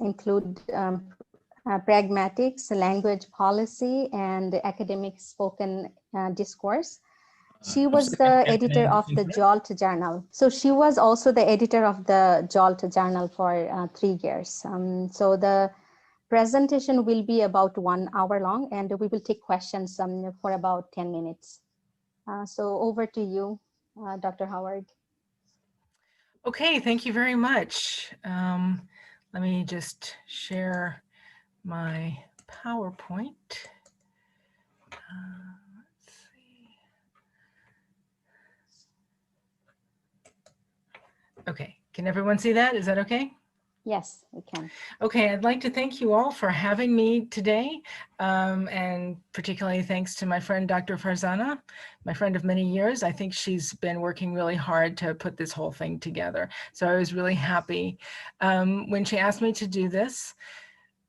include pragmatics, language policy, and academic spoken discourse. She was the editor of the Jolt Journal. So she was also the editor of the Jolt Journal for 3 years. So the presentation will be about 1 hour long, and we will take questions for about 10 minutes. So over to you, Dr. Howard. Okay, thank you very much. Let me just share my PowerPoint. Let's see. Okay, can everyone see that? Is that okay? Yes, we can. Okay, I'd like to thank you all for having me today, and particularly thanks to my friend Dr. Farzana, my friend of many years. I think she's been working really hard to put this whole thing together. So I was really happy when she asked me to do this.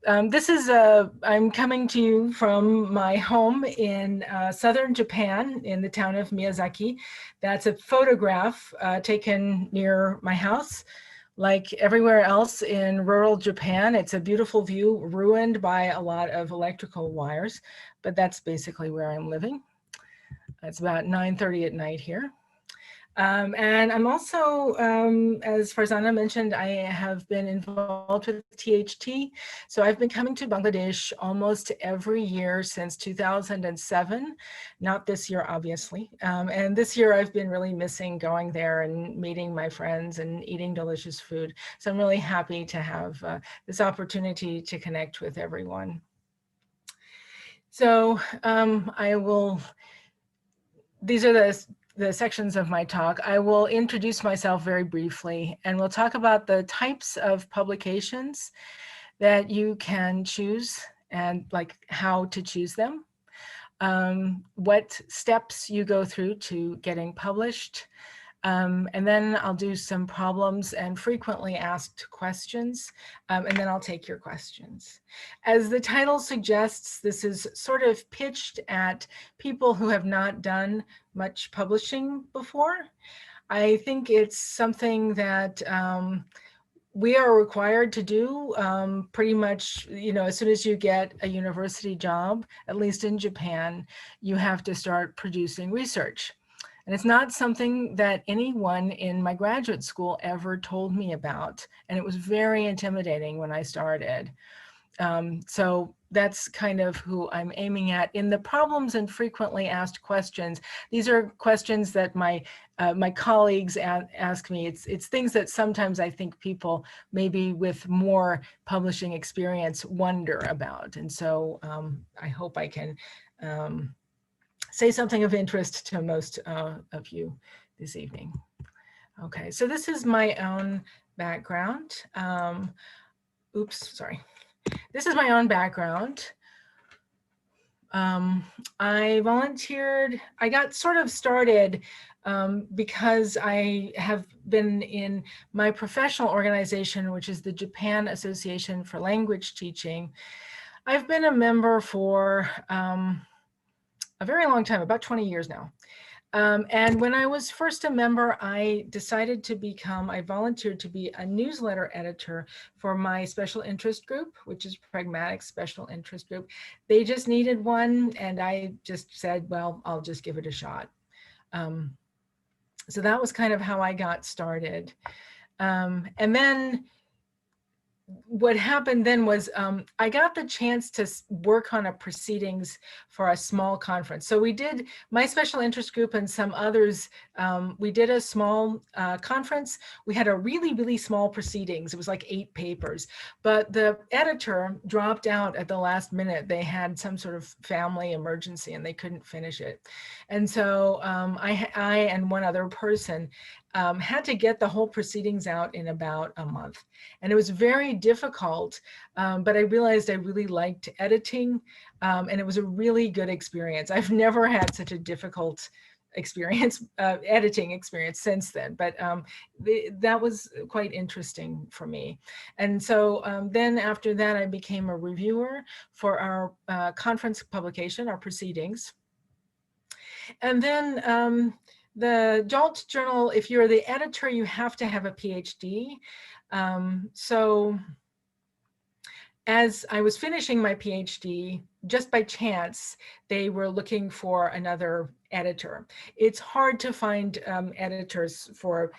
I'm coming to you from my home in southern Japan in the town of Miyazaki. That's a photograph taken near my house. Like everywhere else in rural Japan, it's a beautiful view ruined by a lot of electrical wires, but that's basically where I'm living. It's about 9:30 at night here. And I'm also, as Farzana mentioned, I have been involved with THT. So I've been coming to Bangladesh almost every year since 2007, not this year, obviously. And this year I've been really missing going there and meeting my friends and eating delicious food. So I'm really happy to have this opportunity to connect with everyone. So these are the sections of my talk. I will introduce myself very briefly, and we'll talk about the types of publications that you can choose and like how to choose them, what steps you go through to getting published, and then I'll do some problems and frequently asked questions, and then I'll take your questions. As the title suggests, this is sort of pitched at people who have not done much publishing before. I think it's something that we are required to do pretty much, as soon as you get a university job, at least in Japan, you have to start producing research. And it's not something that anyone in my graduate school ever told me about. And it was very intimidating when I started. So that's kind of who I'm aiming at. In the problems and frequently asked questions, these are questions that my colleagues ask me. It's things that sometimes I think people maybe with more publishing experience wonder about. And so I hope I can say something of interest to most of you this evening. Okay, so this is my own background. This is my own background. I volunteered, I got sort of started because I have been in my professional organization, which is the Japan Association for Language Teaching. I've been a member for a very long time, about 20 years now. And when I was first a member, I decided to I volunteered to be a newsletter editor for my special interest group, which is Pragmatic Special Interest Group. They just needed one, and I just said, well, I'll just give it a shot. So that was kind of how I got started. And then what happened then was I got the chance to work on a proceedings for a small conference. So we did, my special interest group and some others, we did a small conference. We had a really, really small proceedings. It was like 8 papers, but the editor dropped out at the last minute. They had some sort of family emergency and they couldn't finish it. And so I and one other person had to get the whole proceedings out in about a month. And it was very difficult, but I realized I really liked editing, and it was a really good experience. I've never had such a difficult experience, editing experience since then, but that was quite interesting for me. And so then after that, I became a reviewer for our conference publication, our proceedings. And then the Jolt Journal, if you're the editor, you have to have a PhD. So as I was finishing my PhD, just by chance, they were looking for another editor. It's hard to find editors for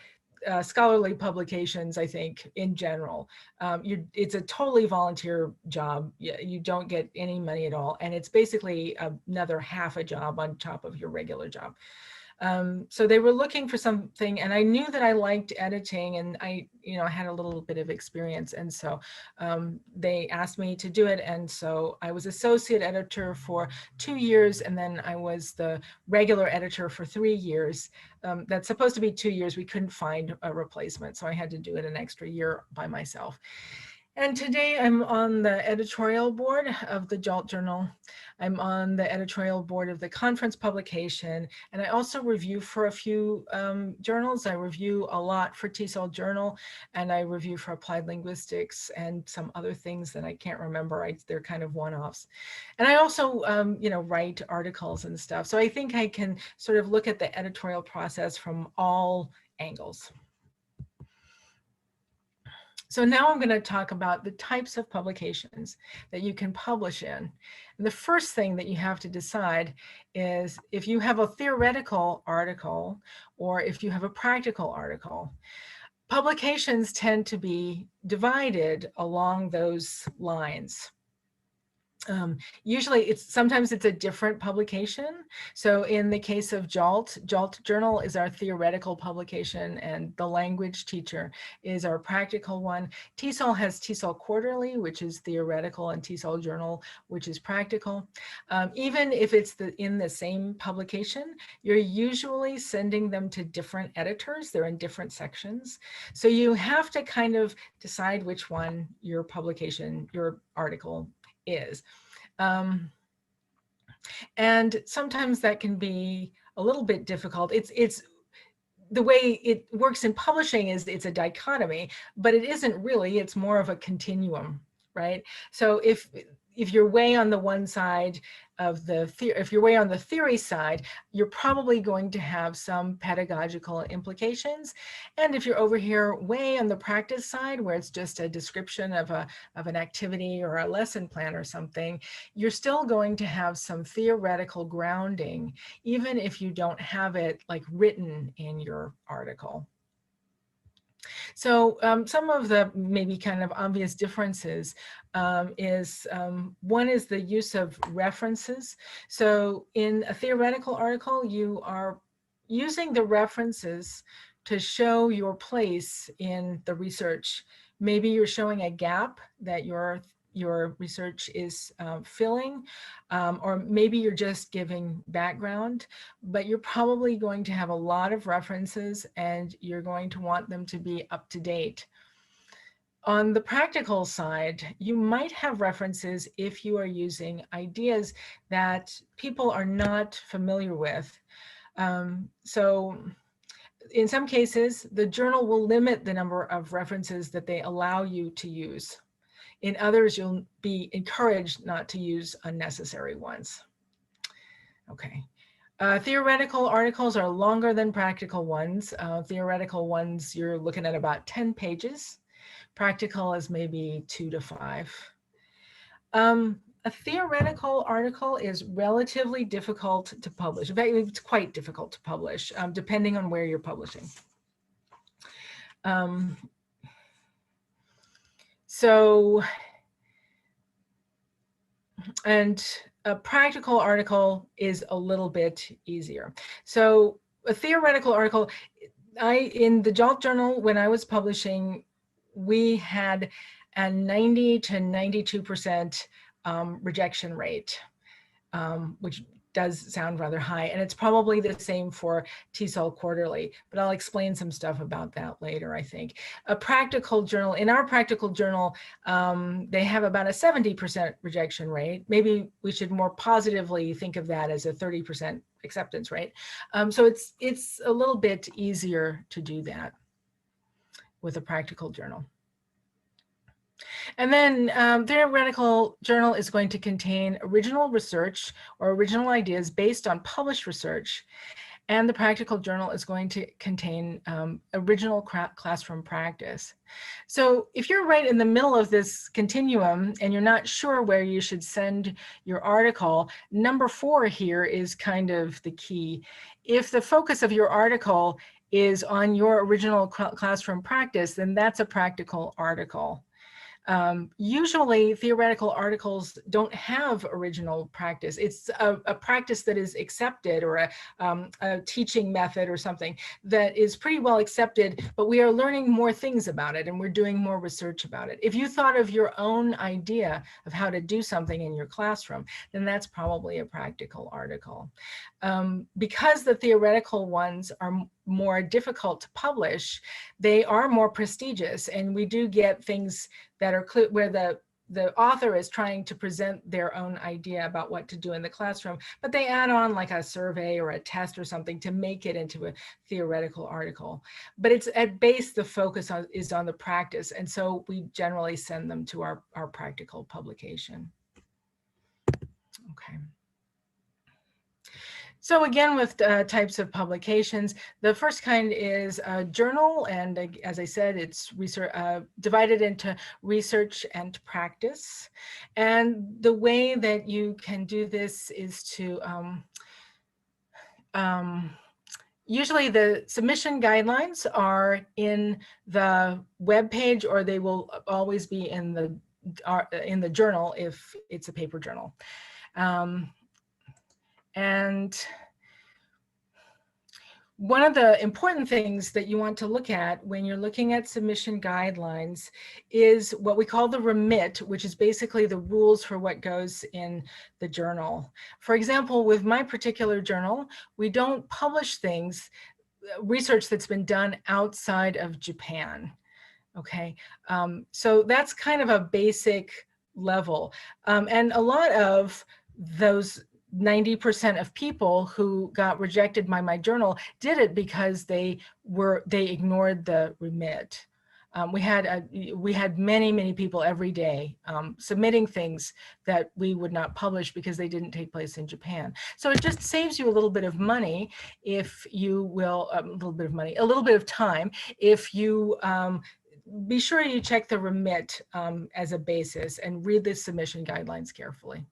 scholarly publications, I think, in general. It's a totally volunteer job. You don't get any money at all. And it's basically another half a job on top of your regular job. So they were looking for something, and I knew that I liked editing, and I had a little bit of experience. And so they asked me to do it. And so I was associate editor for 2 years, and then I was the regular editor for 3 years. That's supposed to be 2 years. We couldn't find a replacement, so I had to do it an extra year by myself. And today I'm on the editorial board of the JALT Journal. I'm on the editorial board of the conference publication, and I also review for a few journals. I review a lot for TESOL Journal, and I review for Applied Linguistics and some other things that I can't remember. They're kind of one-offs. And I also, write articles and stuff. So I think I can sort of look at the editorial process from all angles. So now I'm going to talk about the types of publications that you can publish in. And the first thing that you have to decide is if you have a theoretical article or if you have a practical article. Publications tend to be divided along those lines. Usually sometimes it's a different publication. So in the case of JALT Journal is our theoretical publication, and the language teacher is our practical one. TESOL has TESOL Quarterly, which is theoretical, and TESOL Journal, which is practical. Even if it's in the same publication, you're usually sending them to different editors. They're in different sections. So you have to kind of decide which one your publication, your article is. And sometimes that can be a little bit difficult. It's the way it works in publishing is it's a dichotomy, but it isn't really, it's more of a continuum, right? So if you're way on the one side of if you're way on the theory side, you're probably going to have some pedagogical implications. And if you're over here way on the practice side, where it's just a description of an activity or a lesson plan or something, you're still going to have some theoretical grounding, even if you don't have it like written in your article. So some of the maybe kind of obvious differences is one is the use of references. So in a theoretical article, you are using the references to show your place in the research. Maybe you're showing a gap that your research is filling, or maybe you're just giving background, but you're probably going to have a lot of references and you're going to want them to be up to date. On the practical side, you might have references if you are using ideas that people are not familiar with. So in some cases, the journal will limit the number of references that they allow you to use. In others, you'll be encouraged not to use unnecessary ones. Okay. Theoretical articles are longer than practical ones. Theoretical ones, you're looking at about 10 pages. Practical is maybe 2 to 5. A theoretical article is relatively difficult to publish. In fact, it's quite difficult to publish, depending on where you're publishing. And a practical article is a little bit easier. So a theoretical article, in the JALT Journal, when I was publishing, we had a 90 to 92% rejection rate, which does sound rather high, and it's probably the same for TESOL Quarterly, but I'll explain some stuff about that later, I think. A practical journal, in our practical journal, they have about a 70% rejection rate. Maybe we should more positively think of that as a 30% acceptance rate. So it's a little bit easier to do that with a practical journal. And then theoretical journal is going to contain original research or original ideas based on published research. And the practical journal is going to contain original classroom practice. So if you're right in the middle of this continuum and you're not sure where you should send your article, number 4 here is kind of the key. If the focus of your article is on your original classroom practice, then that's a practical article. Usually theoretical articles don't have original practice. It's a practice that is accepted, or a teaching method or something that is pretty well accepted, but we are learning more things about it and we're doing more research about it. If you thought of your own idea of how to do something in your classroom, then that's probably a practical article. Because the theoretical ones are more difficult to publish, they are more prestigious, and we do get things that are where the author is trying to present their own idea about what to do in the classroom, but they add on like a survey or a test or something to make it into a theoretical article. But it's at base, the focus is on the practice, and so we generally send them to our practical publication. Okay. So again, with types of publications, the first kind is a journal, and as I said, it's divided into research and practice. And the way that you can do this is to usually the submission guidelines are in the web page, or they will always be in the journal if it's a paper journal. And one of the important things that you want to look at when you're looking at submission guidelines is what we call the remit, which is basically the rules for what goes in the journal. For example, with my particular journal, we don't publish things, research that's been done outside of Japan. Okay, so that's kind of a basic level. And a lot of those 90% of people who got rejected by my journal did it because they ignored the remit. We had many people every day submitting things that we would not publish because they didn't take place in Japan. So it just saves you a little bit of money if you will, a little bit of time if you be sure you check the remit as a basis and read the submission guidelines carefully.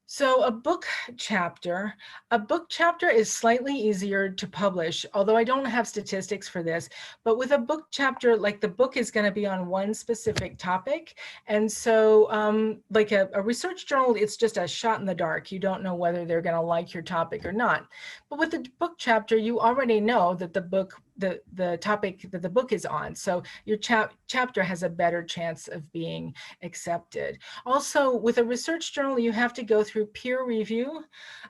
So a book chapter is slightly easier to publish, although I don't have statistics for this, but with a book chapter, like the book is going to be on one specific topic. And so like a research journal, it's just a shot in the dark. You don't know whether they're going to like your topic or not. But with the book chapter, you already know that the topic that the book is on. So your chapter has a better chance of being accepted. Also, with a research journal, you have to go through peer review,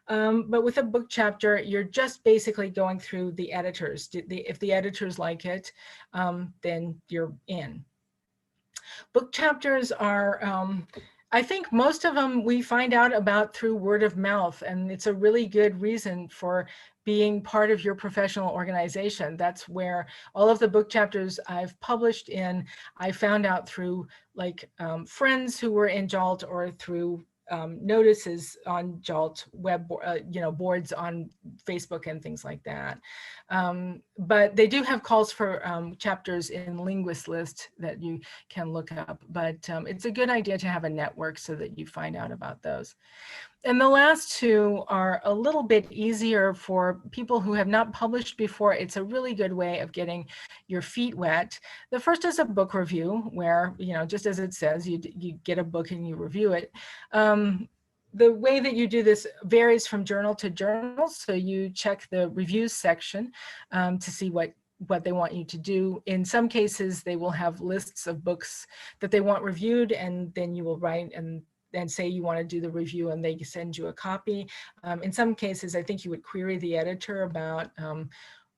but with a book chapter, you're just basically going through the editors. If the editors like it, then you're in. Book chapters are, I think most of them we find out about through word of mouth, and it's a really good reason for being part of your professional organization. That's where all of the book chapters I've published in, I found out through like friends who were in JALT, or through notices on JALT web, boards on Facebook and things like that. But they do have calls for chapters in Linguist List that you can look up, but it's a good idea to have a network so that you find out about those. And the last two are a little bit easier for people who have not published before. It's a really good way of getting your feet wet. The first is a book review, where, just as it says, you get a book and you review it. The way that you do this varies from journal to journal. So you check the reviews section to see what they want you to do. In some cases, they will have lists of books that they want reviewed, and then you will write and say you want to do the review, and they send you a copy. In some cases, I think you would query the editor about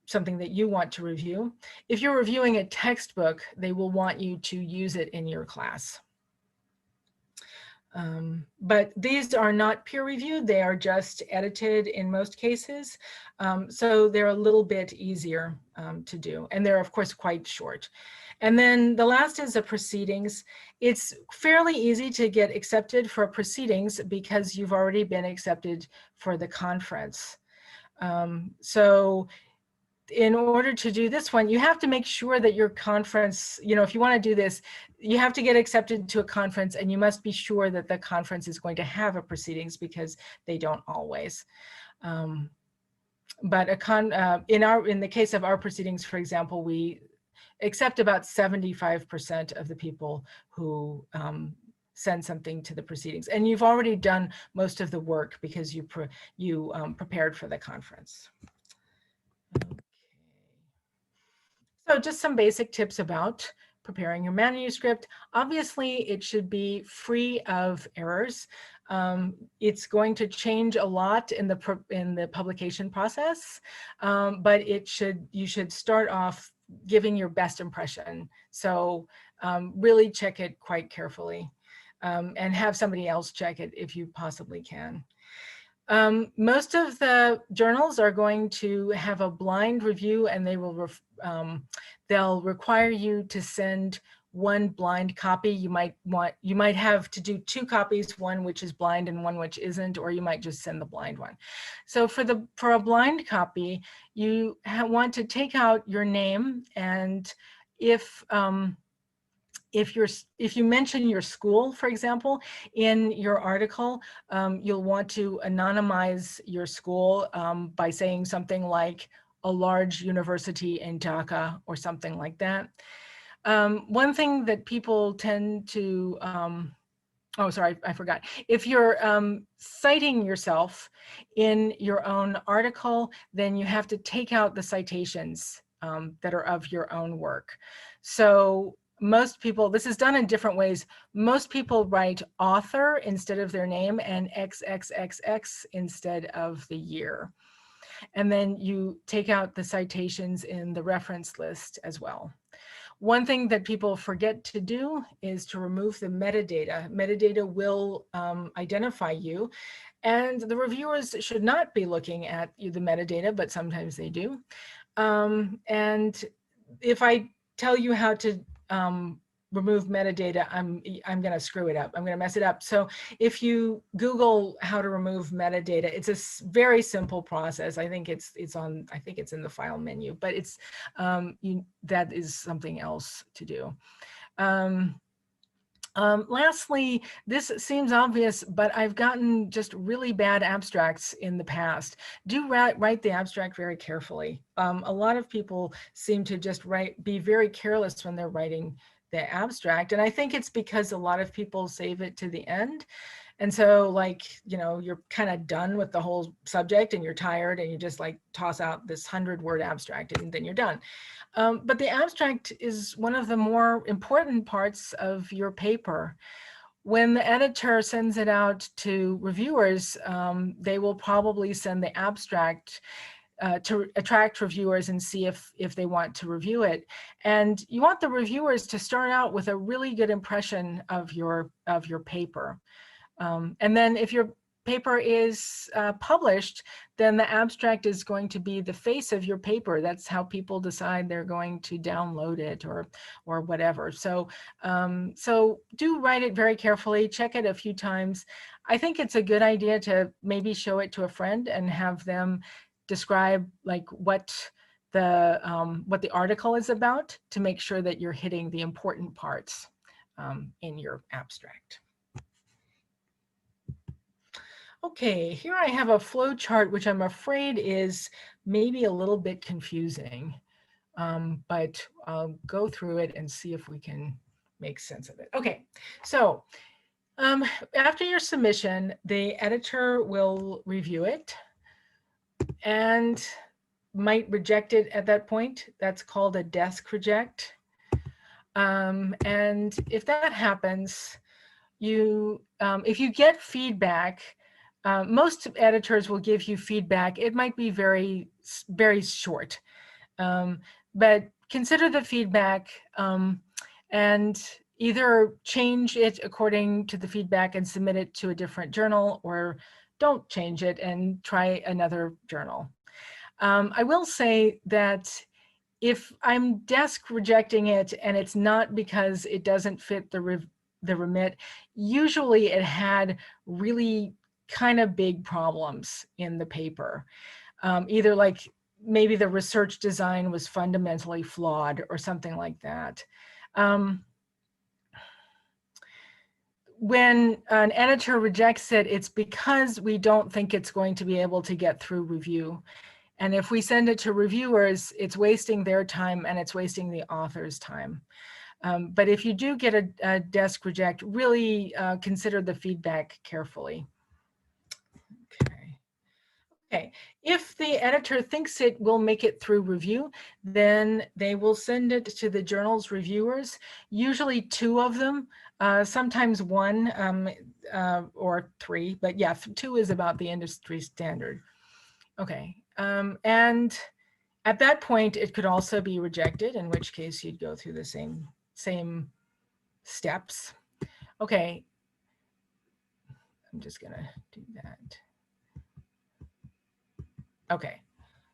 something that you want to review. If you're reviewing a textbook, they will want you to use it in your class. But these are not peer reviewed, they are just edited in most cases. So they're a little bit easier to do. And they're of course quite short. And then the last is a proceedings. It's fairly easy to get accepted for proceedings because you've already been accepted for the conference. So in order to do this one, you have to make sure that your conference, if you want to do this, you have to get accepted to a conference, and you must be sure that the conference is going to have a proceedings, because they don't always. But in the case of our proceedings, for example, we accept about 75% of the people who send something to the proceedings, and you've already done most of the work because you prepared for the conference. Okay. So just some basic tips about preparing your manuscript. Obviously, it should be free of errors. It's going to change a lot in the publication process, but you should start off giving your best impression. So really check it quite carefully, and have somebody else check it if you possibly can. Most of the journals are going to have a blind review, and they'll require you to send one blind copy. You might have to do 2 copies, one which is blind and one which isn't, or you might just send the blind one. So for a blind copy, you want to take out your name, and if you mention your school, for example, in your article, you'll want to anonymize your school by saying something like a large university in Dhaka or something like that. One thing that people tend to, oh, sorry, I forgot. If you're citing yourself in your own article, then you have to take out the citations that are of your own work. So most people, this is done in different ways. Most people write author instead of their name, and XXXX instead of the year. And then you take out the citations in the reference list as well. One thing that people forget to do is to remove the metadata. Metadata will identify you, and the reviewers should not be looking at the metadata, but sometimes they do. And if I tell you how to remove metadata, I'm going to screw it up. I'm going to mess it up. So if you Google how to remove metadata, it's a very simple process. I think it's in the file menu, but that is something else to do. Lastly, this seems obvious, but I've gotten just really bad abstracts in the past. Do write the abstract very carefully. A lot of people seem to just be very careless when they're writing the abstract. And I think it's because a lot of people save it to the end. And so you're kind of done with the whole subject and you're tired and you just toss out this 100-word abstract and then you're done. But the abstract is one of the more important parts of your paper. When the editor sends it out to reviewers, they will probably send the abstract to attract reviewers and see if they want to review it. And you want the reviewers to start out with a really good impression of your paper. And then if your paper is published, then the abstract is going to be the face of your paper. That's how people decide they're going to download it or whatever. So do write it very carefully, check it a few times. I think it's a good idea to maybe show it to a friend and have them describe what the article is about, to make sure that you're hitting the important parts in your abstract. Okay, here I have a flow chart, which I'm afraid is maybe a little bit confusing, but I'll go through it and see if we can make sense of it. Okay, so after your submission, the editor will review it and might reject it at that point. That's called a desk reject. And if that happens, if you get feedback, most editors will give you feedback. It might be very, very short, but consider the feedback and either change it according to the feedback and submit it to a different journal, or don't change it and try another journal. I will say that if I'm desk rejecting it and it's not because it doesn't fit the remit, usually it had really kind of big problems in the paper. Either like maybe the research design was fundamentally flawed or something like that. When an editor rejects it, it's because we don't think it's going to be able to get through review. And if we send it to reviewers, it's wasting their time and it's wasting the author's time. But if you do get a desk reject, really consider the feedback carefully. Okay, if the editor thinks it will make it through review, then they will send it to the journal's reviewers, usually 2 of them, sometimes 1 or 3, but yeah, 2 is about the industry standard. Okay, and at that point, it could also be rejected, in which case you'd go through the same steps. Okay, I'm just gonna do that. Okay,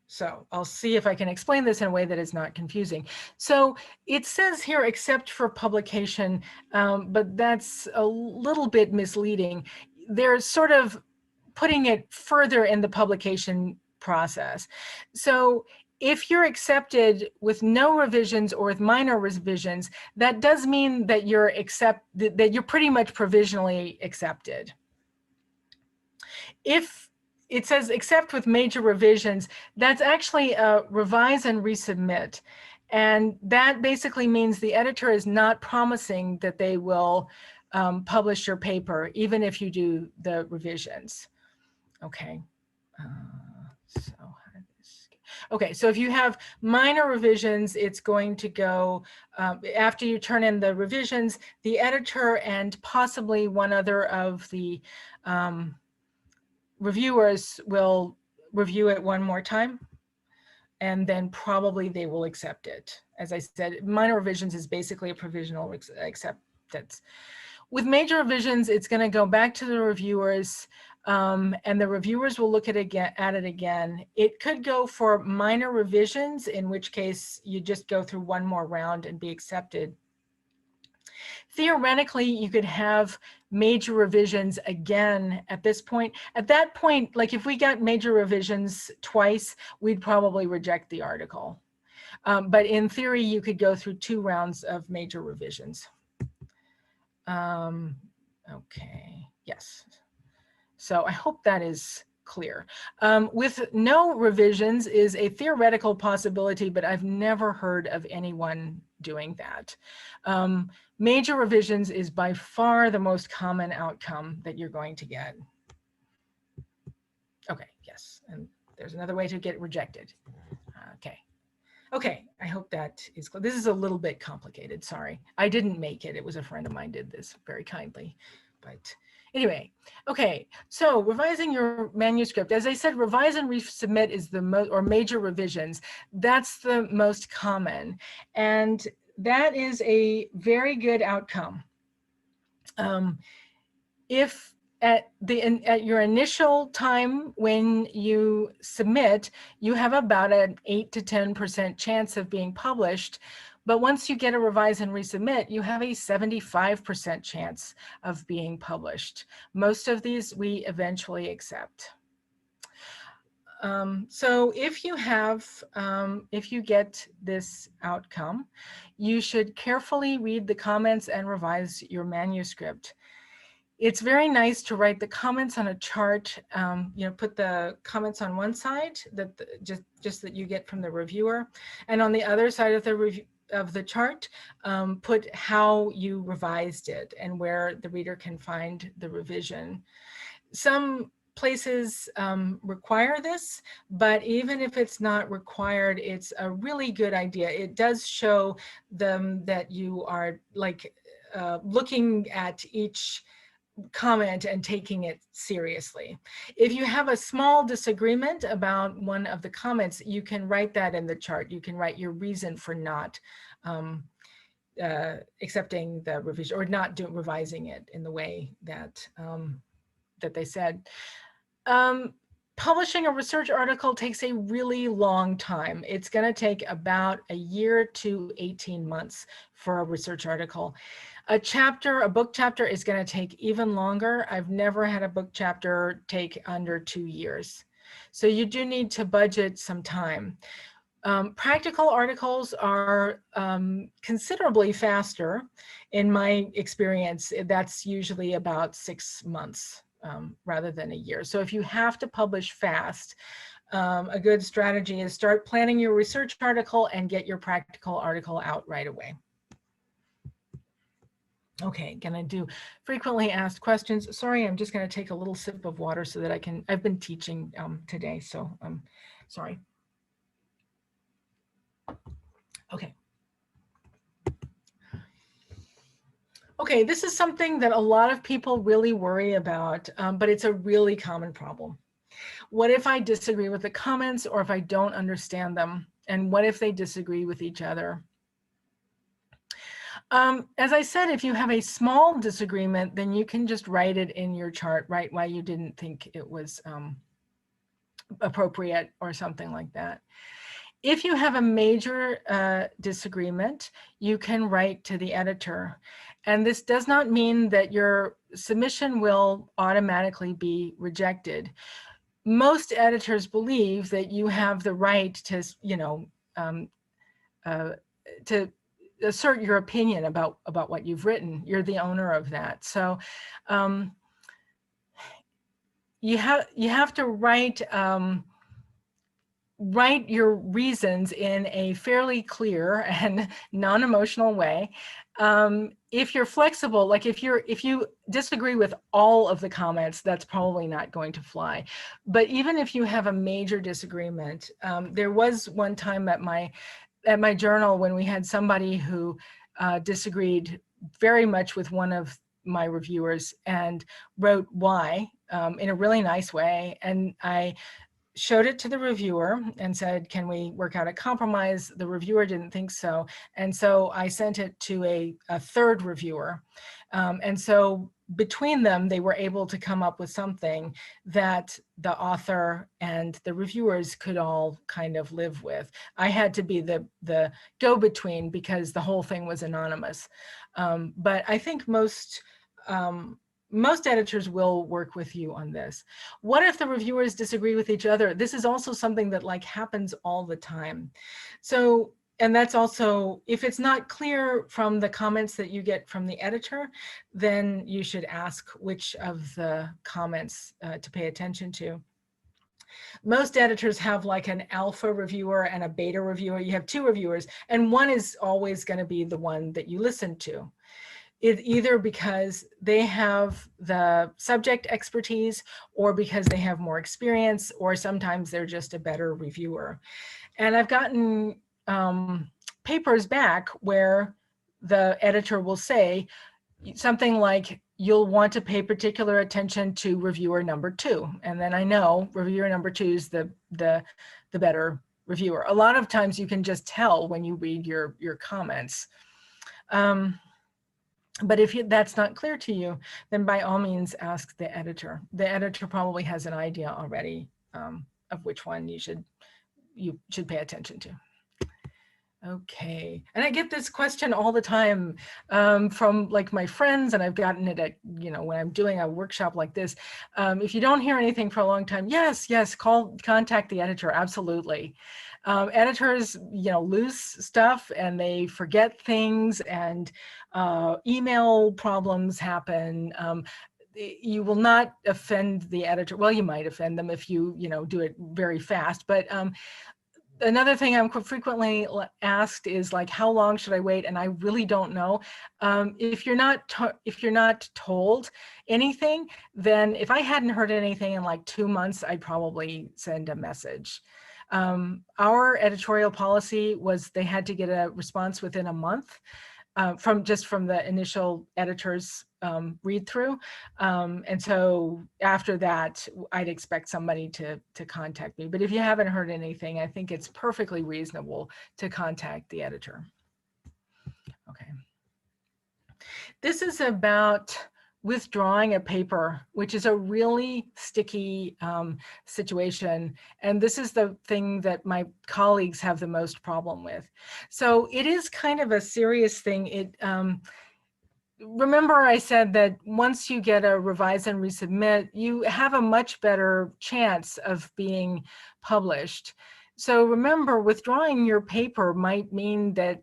so I'll see if I can explain this in a way that is not confusing. So it says here, except for publication, but that's a little bit misleading. They're sort of putting it further in the publication process. So if you're accepted with no revisions or with minor revisions, that does mean that you're pretty much provisionally accepted. If it says except with major revisions, that's actually a revise and resubmit. And that basically means the editor is not promising that they will publish your paper, even if you do the revisions. Okay. Okay, so if you have minor revisions, it's going to go, after you turn in the revisions, the editor and possibly 1 other of the reviewers will review it 1 more time, and then probably they will accept it. As I said, minor revisions is basically a provisional acceptance. With major revisions, it's going to go back to the reviewers, and the reviewers will look at it again. It could go for minor revisions, in which case you just go through 1 more round and be accepted. Theoretically, you could have major revisions again at this point. At that point, like if we got major revisions twice, we'd probably reject the article. But in theory, you could go through 2 rounds of major revisions. Okay, yes. So I hope that is clear. With no revisions is a theoretical possibility, but I've never heard of anyone doing that. Major revisions is by far the most common outcome that you're going to get. Okay, yes, and there's another way to get rejected. Okay. Okay, I hope that is clear. This is a little bit complicated, sorry. I didn't make it, it was a friend of mine did this very kindly, but anyway. Okay, so revising your manuscript. As I said, revise and resubmit is the most, or major revisions, that's the most common. And that is a very good outcome. If at your initial time when you submit, you have about an 8 to 10% chance of being published. But once you get a revise and resubmit, you have a 75% chance of being published. Most of these we eventually accept. So if you get this outcome, you should carefully read the comments and revise your manuscript. It's very nice to write the comments on a chart, you know, put the comments on one side that just that you get from the reviewer, and on the other side of the chart, put how you revised it and where the reader can find the revision. Some places require this, but even if it's not required, it's a really good idea. It does show them that you are like looking at each comment and taking it seriously. If you have a small disagreement about one of the comments, you can write that in the chart. You can write your reason for not accepting the revision or not revising it in the way that that they said. Publishing a research article takes a really long time. It's going to take about a year to 18 months for a research article. A book chapter is going to take even longer. I've never had a book chapter take under 2 years. So you do need to budget some time. Practical articles are considerably faster. In my experience, that's usually about 6 months rather than a year. So if you have to publish fast, a good strategy is start planning your research article and get your practical article out right away. Okay, gonna do frequently asked questions. Sorry, I'm just gonna take a little sip of water so that I can, I've been teaching today, so I'm sorry. Okay. Okay, this is something that a lot of people really worry about, but it's a really common problem. What if I disagree with the comments, or if I don't understand them? And what if they disagree with each other? As I said, if you have a small disagreement, then you can just write it in your chart, write why you didn't think it was appropriate or something like that. If you have a major disagreement, you can write to the editor. And this does not mean that your submission will automatically be rejected. Most editors believe that you have the right to, to assert your opinion about what you've written. You're the owner of that. So you have to write your reasons in a fairly clear and non-emotional way. If you're flexible, like if you disagree with all of the comments, that's probably not going to fly. But even if you have a major disagreement, there was one time at my journal when we had somebody who disagreed very much with one of my reviewers and wrote why in a really nice way. And I showed it to the reviewer and said, can we work out a compromise? The reviewer didn't think so. And so I sent it to a third reviewer. And so between them, they were able to come up with something that the author and the reviewers could all kind of live with. I had to be the go-between because the whole thing was anonymous. But I think most editors will work with you on this. What if the reviewers disagree with each other? This is also something that like happens all the time. So, and that's also, if it's not clear from the comments that you get from the editor, then you should ask which of the comments to pay attention to. Most editors have like an alpha reviewer and a beta reviewer. You have two reviewers, and one is always going to be the one that you listen to. Either because they have the subject expertise, or because they have more experience, or sometimes they're just a better reviewer. And I've gotten papers back where the editor will say something like, you'll want to pay particular attention to reviewer number 2. And then I know reviewer number 2 is the better reviewer. A lot of times you can just tell when you read your comments. But if that's not clear to you, then by all means ask the editor. The editor probably has an idea already of which one you should pay attention to. Okay, and I get this question all the time from like my friends, and I've gotten it at, when I'm doing a workshop like this. If you don't hear anything for a long time, yes, contact the editor, absolutely. Editors, lose stuff and they forget things, and email problems happen. You will not offend the editor. Well, you might offend them if you, do it very fast, but another thing I'm frequently asked is like, how long should I wait? And I really don't know. If you're not told anything, then if I hadn't heard anything in like 2 months, I'd probably send a message. Our editorial policy was they had to get a response within a month from the initial editor's read through. And so after that, I'd expect somebody to contact me. But if you haven't heard anything, I think it's perfectly reasonable to contact the editor. Okay. This is about withdrawing a paper, which is a really sticky situation. And this is the thing that my colleagues have the most problem with. So it is kind of a serious thing. remember I said that once you get a revise and resubmit, you have a much better chance of being published. So remember, withdrawing your paper might mean that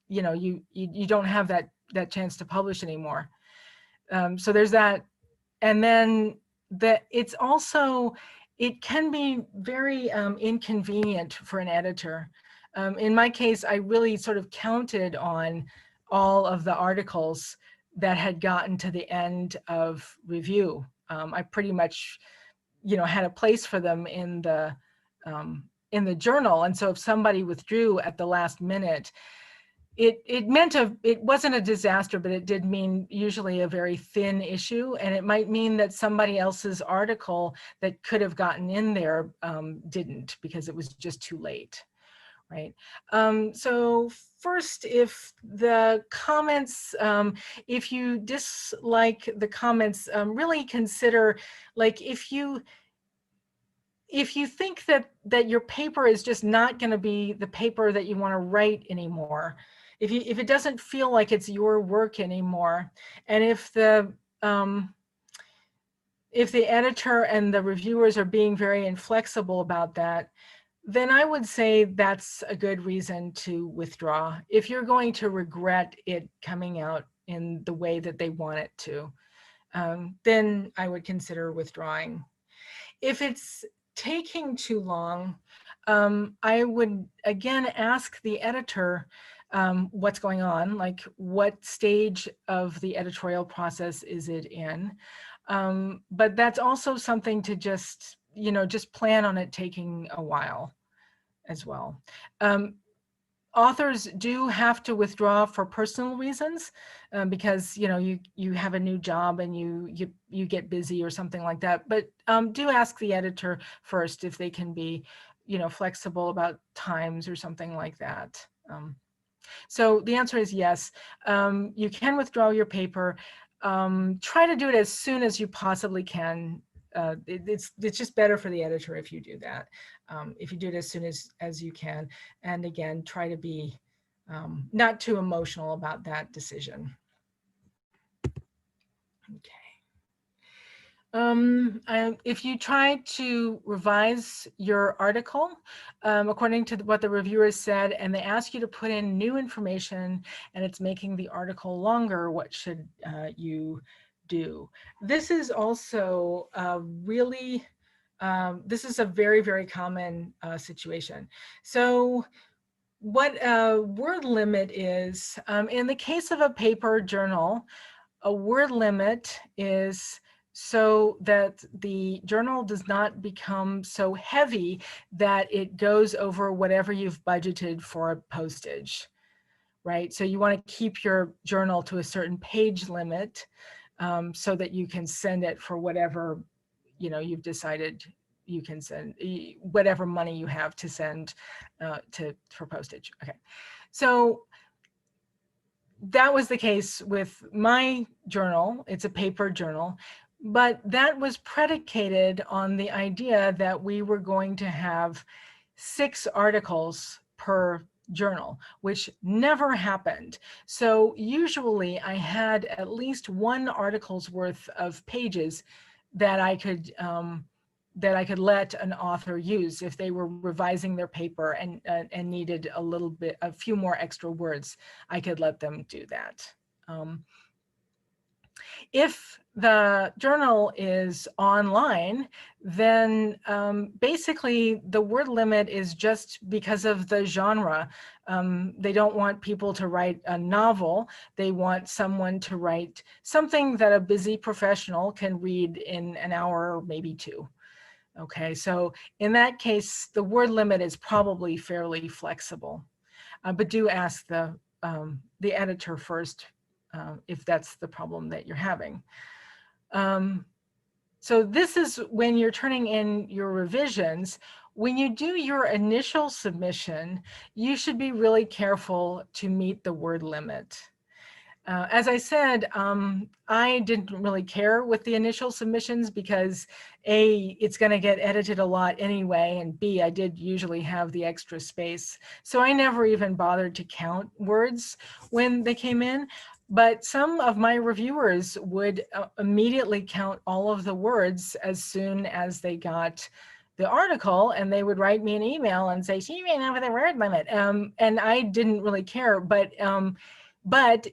you know, you don't have that chance to publish anymore. So there's that. And then it's also, it can be very inconvenient for an editor. In my case, I really sort of counted on all of the articles that had gotten to the end of review. I pretty much, you know, had a place for them in the journal. And so if somebody withdrew at the last minute, it meant it wasn't a disaster, but it did mean usually a very thin issue. And it might mean that somebody else's article that could have gotten in there didn't, because it was just too late, right? So first, if the comments, if you dislike the comments, really consider, like, if you think that your paper is just not going to be the paper that you want to write anymore, if it doesn't feel like it's your work anymore, and if the editor and the reviewers are being very inflexible about that, then I would say that's a good reason to withdraw. If you're going to regret it coming out in the way that they want it to, then I would consider withdrawing. If it's taking too long, I would again ask the editor what's going on, like what stage of the editorial process is it in? But that's also something to just, you know, just plan on it taking a while as well. Authors do have to withdraw for personal reasons, because, you know, you have a new job and you get busy or something like that. But do ask the editor first if they can be, you know, flexible about times or something like that. So the answer is yes. You can withdraw your paper. Try to do it as soon as you possibly can. It's just better for the editor if you do that. If you do it as soon as you can. And again, try to be not too emotional about that decision. Okay. If you try to revise your article according to what the reviewers said, and they ask you to put in new information and it's making the article longer, what should you do? This is also really, this is a very, very common situation. So what a word limit is, in the case of a paper journal, a word limit is so that the journal does not become so heavy that it goes over whatever you've budgeted for postage, right? So you want to keep your journal to a certain page limit so that you can send it for whatever, you know, you've decided you can send, whatever money you have to send for postage. Okay, so that was the case with my journal. It's a paper journal, but that was predicated on the idea that we were going to have 6 articles per journal, which never happened. So usually I had at least 1 article's worth of pages that I could let an author use if they were revising their paper and needed a few more extra words. I could let them do that. If the journal is online, then basically the word limit is just because of the genre. They don't want people to write a novel. They want someone to write something that a busy professional can read in an hour or maybe 2. Okay, so in that case, the word limit is probably fairly flexible, but do ask the editor first if that's the problem that you're having. So this is when you're turning in your revisions. When you do your initial submission, you should be really careful to meet the word limit. As I said, I didn't really care with the initial submissions because A, it's going to get edited a lot anyway, and B, I did usually have the extra space. So I never even bothered to count words when they came in. But some of my reviewers would immediately count all of the words as soon as they got the article, and they would write me an email and say, she ran over the word limit. And I didn't really care, but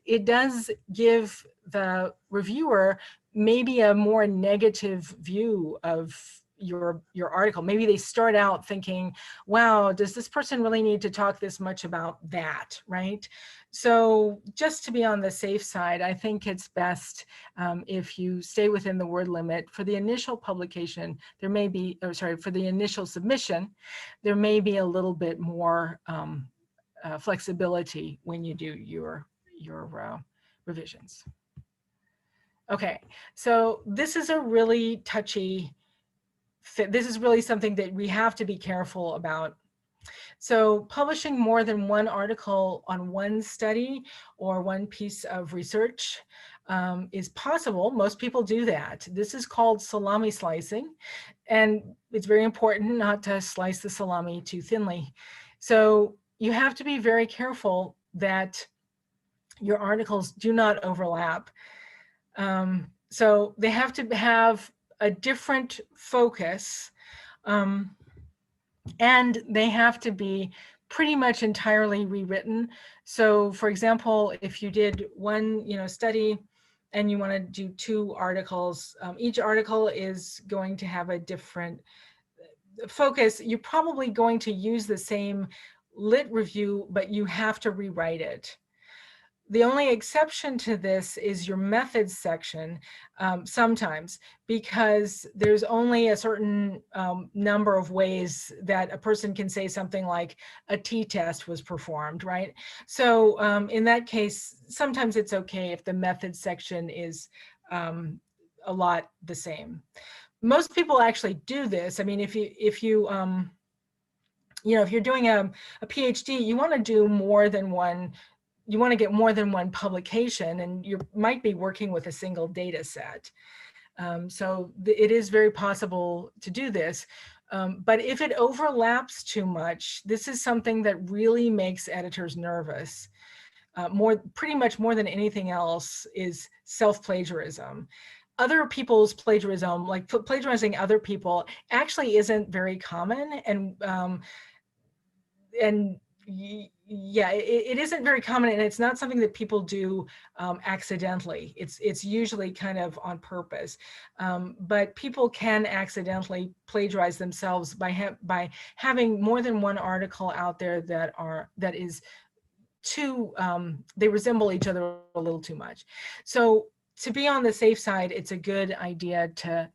it does give the reviewer maybe a more negative view of your article. Maybe they start out thinking, wow, does this person really need to talk this much about that, right? So just to be on the safe side, I think it's best if you stay within the word limit. For the initial publication, there may be, for the initial submission, there may be a little bit more flexibility when you do your revisions. Okay, so this is a really touchy, this is really something that we have to be careful about. So publishing more than one article on one study or one piece of research is possible. Most people do that. This is called salami slicing, and it's very important not to slice the salami too thinly. So you have to be very careful that your articles do not overlap. So they have to have a different focus, and they have to be pretty much entirely rewritten. So for example, if you did one study and you want to do 2 articles, each article is going to have a different focus. You're probably going to use the same lit review, but you have to rewrite it. The only exception to this is your methods section sometimes, because there's only a certain number of ways that a person can say something like a t-test was performed, right? So in that case, sometimes it's okay if the methods section is a lot the same. Most people actually do this. I mean, if you're doing a PhD, you want to do more than one. You want to get more than one publication, and you might be working with a single data set. So it is very possible to do this. But if it overlaps too much, this is something that really makes editors nervous. Pretty much more than anything else is self-plagiarism. Other people's plagiarism, like plagiarizing other people, actually isn't very common, and yeah, it isn't very common, and it's not something that people do accidentally. It's usually kind of on purpose, but people can accidentally plagiarize themselves by having more than one article out there that is too, they resemble each other a little too much. So to be on the safe side, it's a good idea to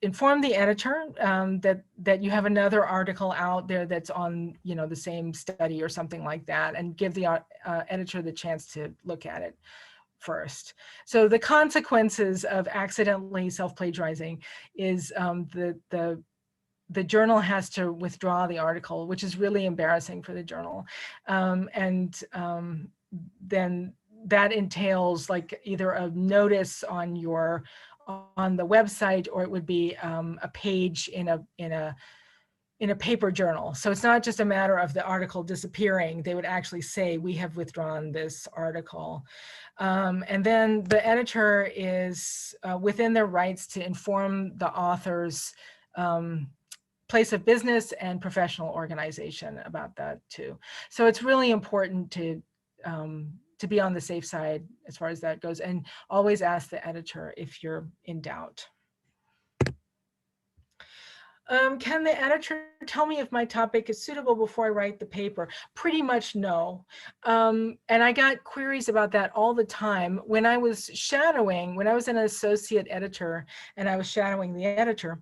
inform the editor that you have another article out there that's on the same study or something like that, and give the editor the chance to look at it first. So the consequences of accidentally self-plagiarizing is the journal has to withdraw the article, which is really embarrassing for the journal, and then that entails like either a notice on the website, or it would be a page in a paper journal. So it's not just a matter of the article disappearing. They would actually say, we have withdrawn this article. And then the editor is within their rights to inform the author's place of business and professional organization about that too. So it's really important to be on the safe side as far as that goes, and always ask the editor if you're in doubt. Can the editor tell me if my topic is suitable before I write the paper? Pretty much no. And I got queries about that all the time. When I was an associate editor and I was shadowing the editor,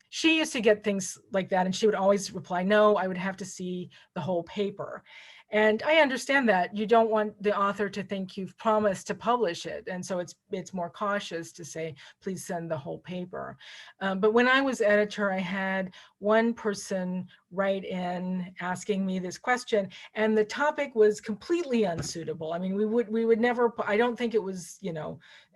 she used to get things like that, and she would always reply, no, I would have to see the whole paper. And I understand that you don't want the author to think you've promised to publish it. And so it's more cautious to say, please send the whole paper. But when I was editor, I had one person write in asking me this question, and the topic was completely unsuitable. I mean, we would never, I don't think it was,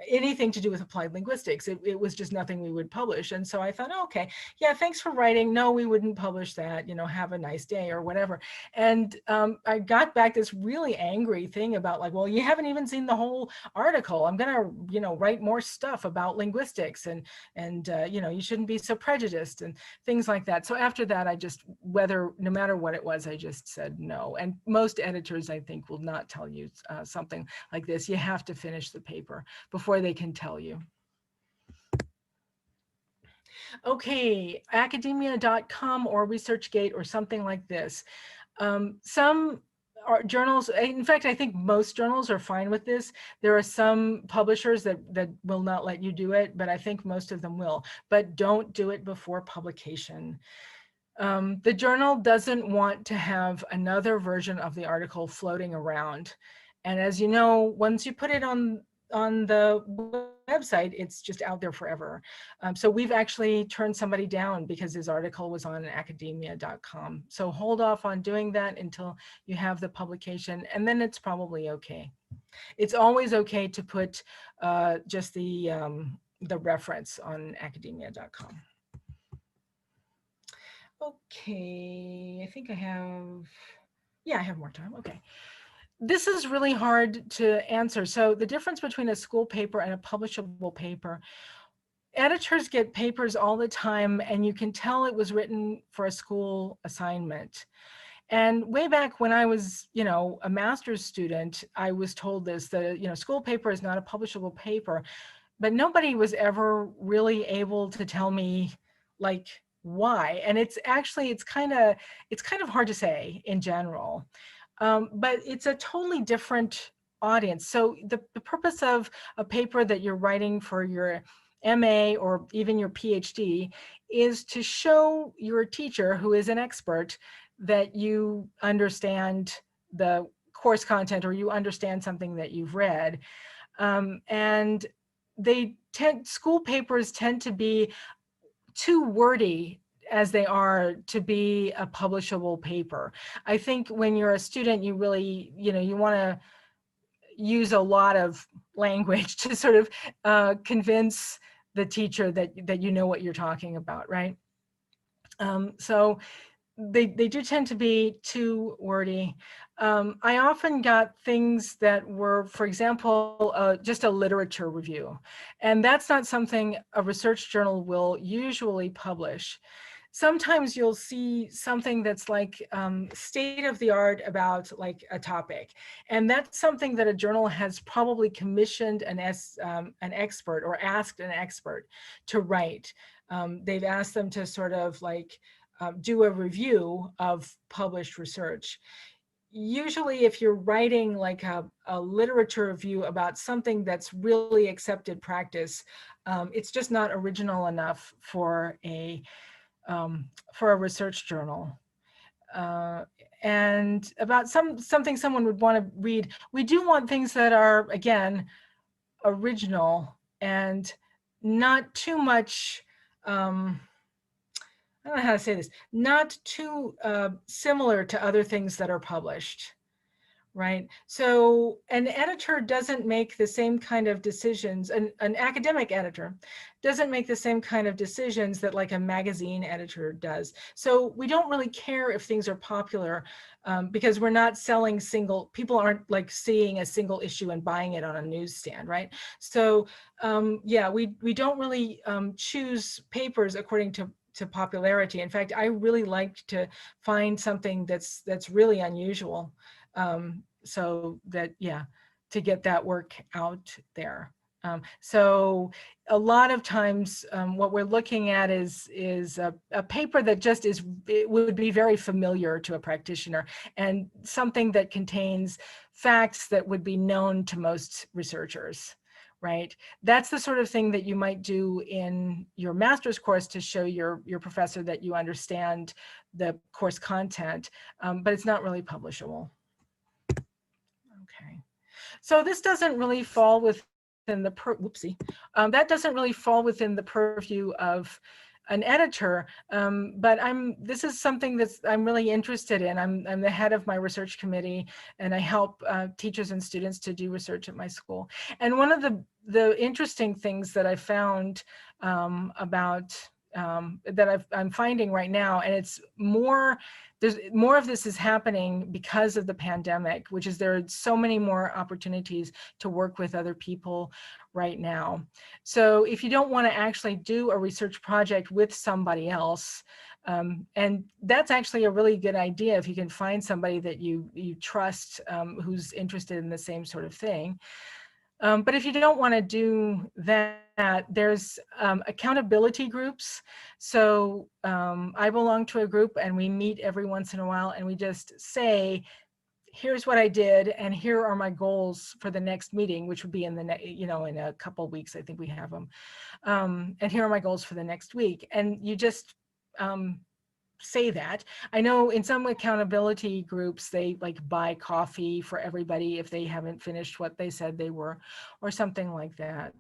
anything to do with applied linguistics. It was just nothing we would publish. And so I thought, oh, okay, yeah, thanks for writing. No, we wouldn't publish that, have a nice day or whatever. And I got back this really angry thing about like, well, you haven't even seen the whole article. I'm gonna, you know, write more stuff about linguistics and you know, you shouldn't be so prejudiced and things like that. So after that, I just, no matter what it was, I just said no. And most editors, I think, will not tell you something like this. You have to finish the paper before they can tell you. Okay, academia.com or researchgate or something like this. Some journals, in fact, I think most journals are fine with this. There are some publishers that will not let you do it, but I think most of them will. But don't do it before publication. The journal doesn't want to have another version of the article floating around. And as you know, once you put it on the website, it's just out there forever. So we've actually turned somebody down because his article was on academia.com. So hold off on doing that until you have the publication, and then it's probably okay. It's always okay to put just the reference on academia.com. Okay, I think I have, yeah, I have more time, okay. This is really hard to answer. So the difference between a school paper and a publishable paper, editors get papers all the time and you can tell it was written for a school assignment. And way back when I was, you know, a master's student, I was told this, that, you know, school paper is not a publishable paper, but nobody was ever really able to tell me like why. And it's actually, it's kind of hard to say in general. But it's a totally different audience. So the purpose of a paper that you're writing for your MA or even your PhD is to show your teacher, who is an expert, that you understand the course content or you understand something that you've read. And school papers tend to be too wordy as they are to be a publishable paper. I think when you're a student, you really, you know, you want to use a lot of language to sort of convince the teacher that you know what you're talking about, right? So they do tend to be too wordy. I often got things that were, for example, just a literature review. And that's not something a research journal will usually publish. Sometimes you'll see something that's like state of the art about like a topic. And that's something that a journal has probably commissioned an expert or asked an expert to write. They've asked them to sort of like do a review of published research. Usually if you're writing like a literature review about something that's really accepted practice, it's just not original enough for a research journal. And about something someone would want to read, we do want things that are, again, original and not too much, I don't know how to say this, not too similar to other things that are published, right? So an editor doesn't make the same kind of decisions, an academic editor doesn't make the same kind of decisions that like a magazine editor does. So we don't really care if things are popular because we're not selling people aren't like seeing a single issue and buying it on a newsstand, right? So yeah, we don't really choose papers according to popularity. In fact, I really like to find something that's really unusual. So that, yeah, to get that work out there. So a lot of times what we're looking at is a paper that just it would be very familiar to a practitioner and something that contains facts that would be known to most researchers, right? That's the sort of thing that you might do in your master's course to show your professor that you understand the course content, but it's not really publishable. Okay, so this doesn't really fall within the that doesn't really fall within the purview of an editor, but this is something that I'm really interested in. I'm the head of my research committee, and I help teachers and students to do research at my school. And one of the interesting things that I found about I'm finding right now, and it's more, there's more of this is happening because of the pandemic, which is there are so many more opportunities to work with other people right now. So if you don't want to actually do a research project with somebody else, and that's actually a really good idea if you can find somebody that you trust, who's interested in the same sort of thing. But if you don't want to do that, there's accountability groups. So I belong to a group and we meet every once in a while and we just say, here's what I did and here are my goals for the next meeting, which would be in the in a couple of weeks, I think we have them. And here are my goals for the next week. And you just say that. I know in some accountability groups, they like buy coffee for everybody if they haven't finished what they said they were, or something like that.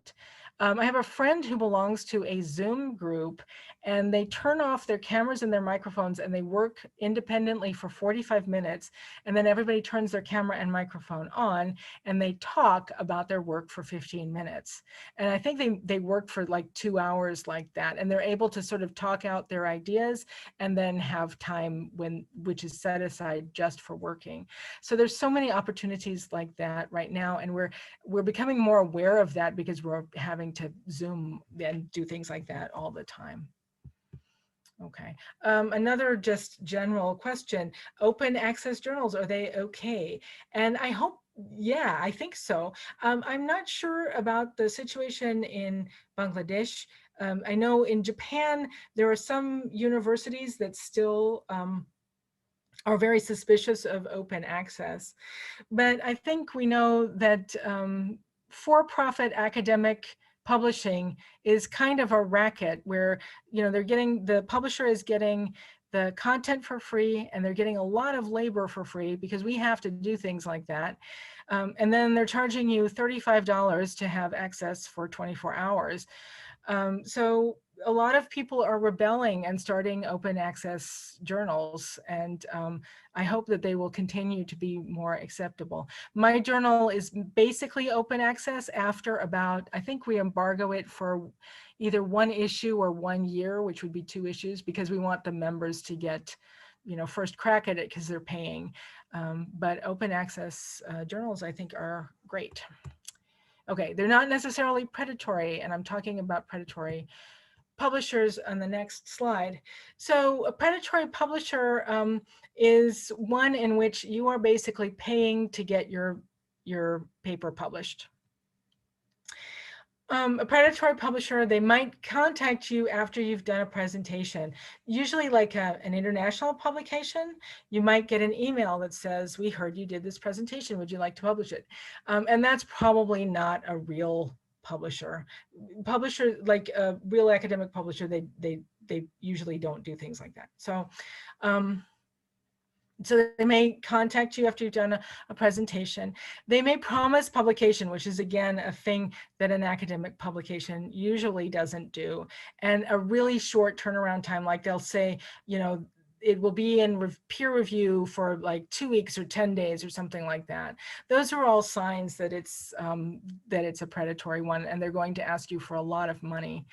I have a friend who belongs to a Zoom group and they turn off their cameras and their microphones and they work independently for 45 minutes. And then everybody turns their camera and microphone on and they talk about their work for 15 minutes. And I think they work for like 2 hours like that. And they're able to sort of talk out their ideas and then have time which is set aside just for working. So there's so many opportunities like that right now. And we're becoming more aware of that because we're having to Zoom and do things like that all the time. Okay, another just general question, open access journals, are they okay? And I hope, yeah, I think so. I'm not sure about the situation in Bangladesh. I know in Japan, there are some universities that still are very suspicious of open access. But I think we know that for-profit academic publishing is kind of a racket where, the publisher is getting the content for free and they're getting a lot of labor for free because we have to do things like that. And then they're charging you $35 to have access for 24 hours. So a lot of people are rebelling and starting open access journals, and I hope that they will continue to be more acceptable. My journal is basically open access after about, I think we embargo it for either 1 issue or 1 year, which would be 2 issues, because we want the members to get, first crack at it because they're paying. But open access journals, I think, are great. Okay, they're not necessarily predatory, and I'm talking about predatory publishers on the next slide. So a predatory publisher is one in which you are basically paying to get your paper published. A predatory publisher, they might contact you after you've done a presentation. Usually like an international publication, you might get an email that says, we heard you did this presentation, would you like to publish it? And that's probably not a real publisher. Publisher, like a real academic publisher, they usually don't do things like that. So they may contact you after you've done a presentation. They may promise publication, which is again a thing that an academic publication usually doesn't do, and a really short turnaround time. Like they'll say, it will be in peer review for like 2 weeks or 10 days or something like that. Those are all signs that it's a predatory one, and they're going to ask you for a lot of money.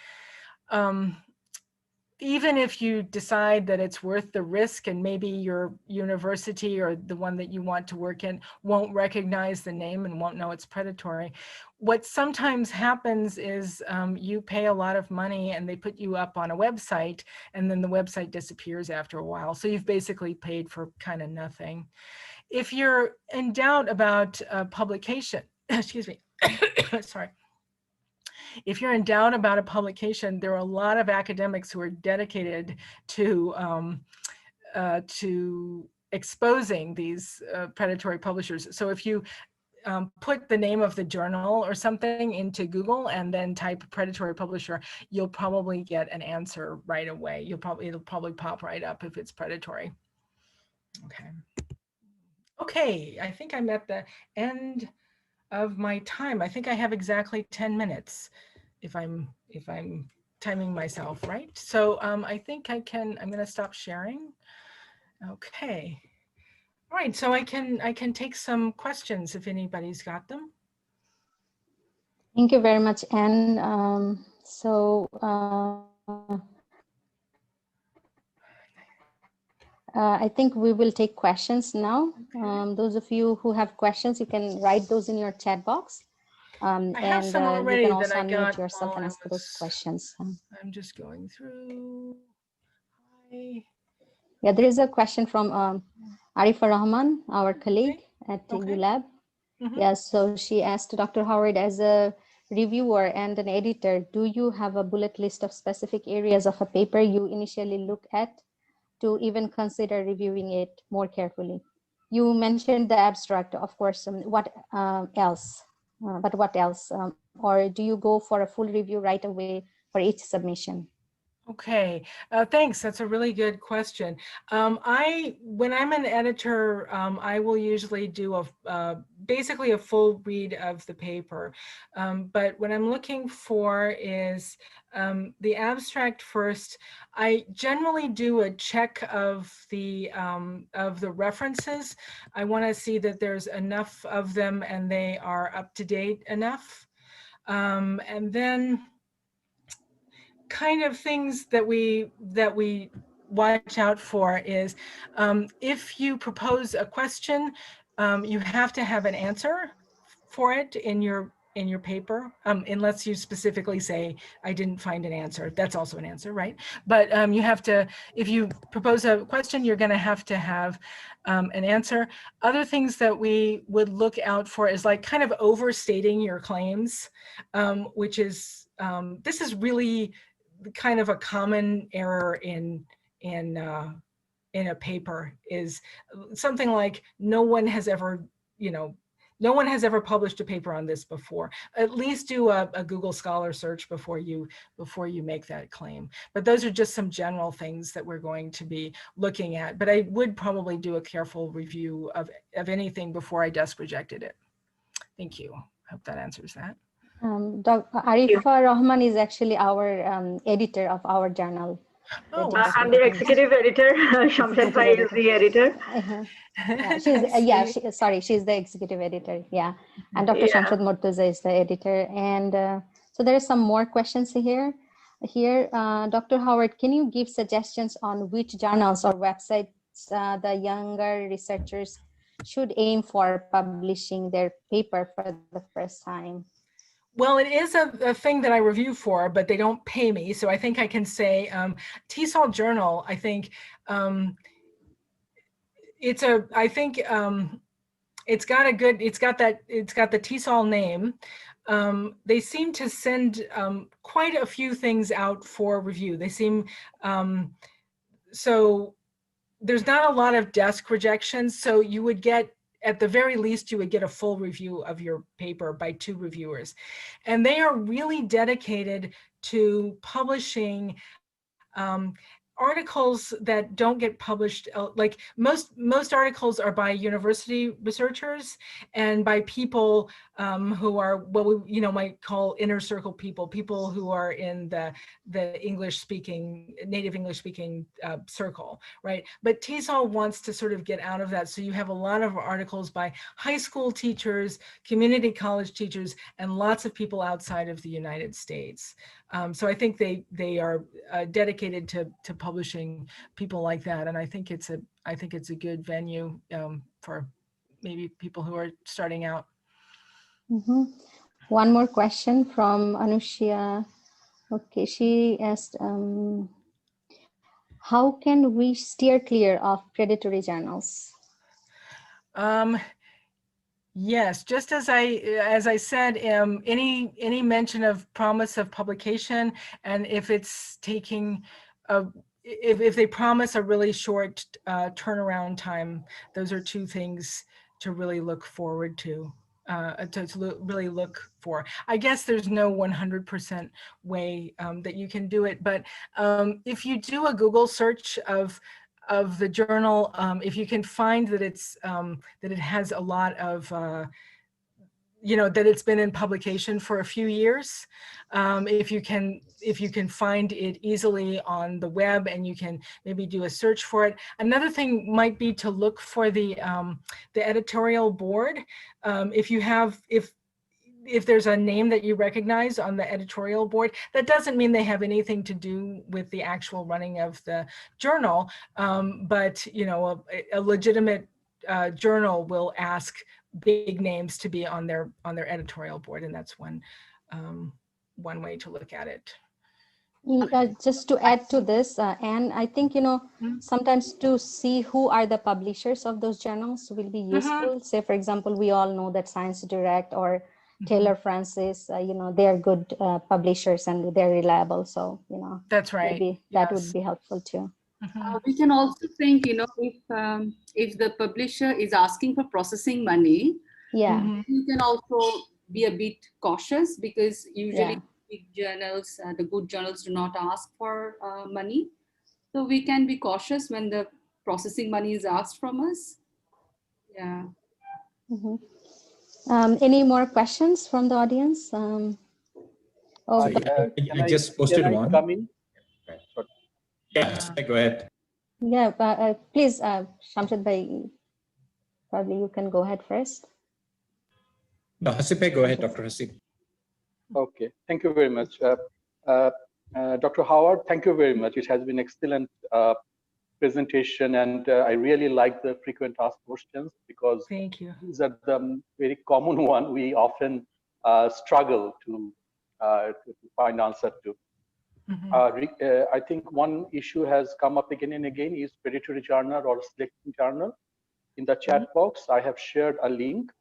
Even if you decide that it's worth the risk and maybe your university or the one that you want to work in won't recognize the name and won't know it's predatory, what sometimes happens is you pay a lot of money and they put you up on a website and then the website disappears after a while. So you've basically paid for kind of nothing. If you're in doubt about publication, excuse me, sorry. If you're in doubt about a publication, there are a lot of academics who are dedicated to exposing these predatory publishers. So if you put the name of the journal or something into Google and then type predatory publisher, you'll probably get an answer right away. It'll probably pop right up if it's predatory. Okay, I think I'm at the end of my time. I think I have exactly 10 minutes if I'm timing myself right. So I think I'm going to stop sharing. Okay. All right, so I can take some questions if anybody's got them. Thank you very much, Anne. I think we will take questions now. Those of you who have questions, you can write those in your chat box. I have some You already can that also I unmute got yourself while and I ask those questions. I'm just going through. Hi. Yeah, there is a question from Arifa Rahman, our colleague at ULAB. Yeah, so she asked Dr. Howard, as a reviewer and an editor, do you have a bullet list of specific areas of a paper you initially look at to even consider reviewing it more carefully? You mentioned the abstract, of course. What else? But what else? Or do you go for a full review right away for each submission? Okay, thanks. That's a really good question. When I'm an editor, I will usually do basically a full read of the paper. But what I'm looking for is the abstract first. I generally do a check of the references. I want to see that there's enough of them and they are up to date enough. And then kind of things that we watch out for is if you propose a question, you have to have an answer for it in your paper, unless you specifically say, I didn't find an answer. That's also an answer, right? But you have to, if you propose a question, you're going to have an answer. Other things that we would look out for is like kind of overstating your claims, which is, this is really kind of a common error in a paper, is something like no one has ever published a paper on this before. At least do a Google Scholar search before you make that claim. But those are just some general things that we're going to be looking at. But I would probably do a careful review of anything before I desk rejected it. Thank you. Hope that answers that. Dr. Arifa Rahman is actually our editor of our journal. Oh, I'm the executive editor. Shamshed Bhai is the editor. She's the executive editor. Yeah, and Dr. Shamshed Murtaza is the editor. And so there are some more questions here. Dr. Howard, can you give suggestions on which journals or websites the younger researchers should aim for publishing their paper for the first time? Well, it is a thing that I review for, but they don't pay me. So I think I can say TESOL Journal, I think it's got the TESOL name. They seem to send quite a few things out for review. They seem, so there's not a lot of desk rejections. So you would get, at the very least, you would get a full review of your paper by 2 reviewers. And they are really dedicated to publishing articles that don't get published. Like most articles are by university researchers and by people who are what we might call inner circle people who are in the native English speaking circle, right? But TESOL wants to sort of get out of that. So you have a lot of articles by high school teachers, community college teachers, and lots of people outside of the United States. So I think they are dedicated to publishing people like that, and I think it's a good venue for maybe people who are starting out. Mm-hmm. One more question from Anushya. Okay, she asked, how can we steer clear of predatory journals? Yes, just as I said, any mention of promise of publication, and if it's taking if they promise a really short turnaround time, those are 2 things to really look forward to really look for. I guess there's no 100% way that you can do it, but if you do a Google search of the journal, if you can find that that it has a lot of that it's been in publication for a few years, if you can find it easily on the web and you can maybe do a search for it. Another thing might be to look for the editorial board. If if there's a name that you recognize on the editorial board, that doesn't mean they have anything to do with the actual running of the journal. But you know, a legitimate journal will ask big names to be on their editorial board, and that's one way to look at it. Just to add to this, Anne, I think, you know, sometimes to see who are the publishers of those journals will be useful. Say, for example, we all know that Science Direct or Taylor Francis, you know, they're good publishers and they're reliable. So, you know, that's right. Maybe that would be helpful too. We can also think, you know, if the publisher is asking for processing money, you can also be a bit cautious, because usually big journals, the good journals do not ask for money. So we can be cautious when the processing money is asked from us. Yeah. Any more questions from the audience? I just posted one. Come in? Yeah, go ahead. Yeah, please, Shamshad Bhai, probably you can go ahead first. No, Hasib Bhai, go ahead, Dr. Hasib. Okay, thank you very much. Dr. Howard, thank you very much. It has been excellent presentation, and I really like the frequent asked questions, because thank you. These are the very common one we often struggle to find answer to. I think one issue has come up again and again is predatory journal or selecting journal. In the chat box, I have shared a link.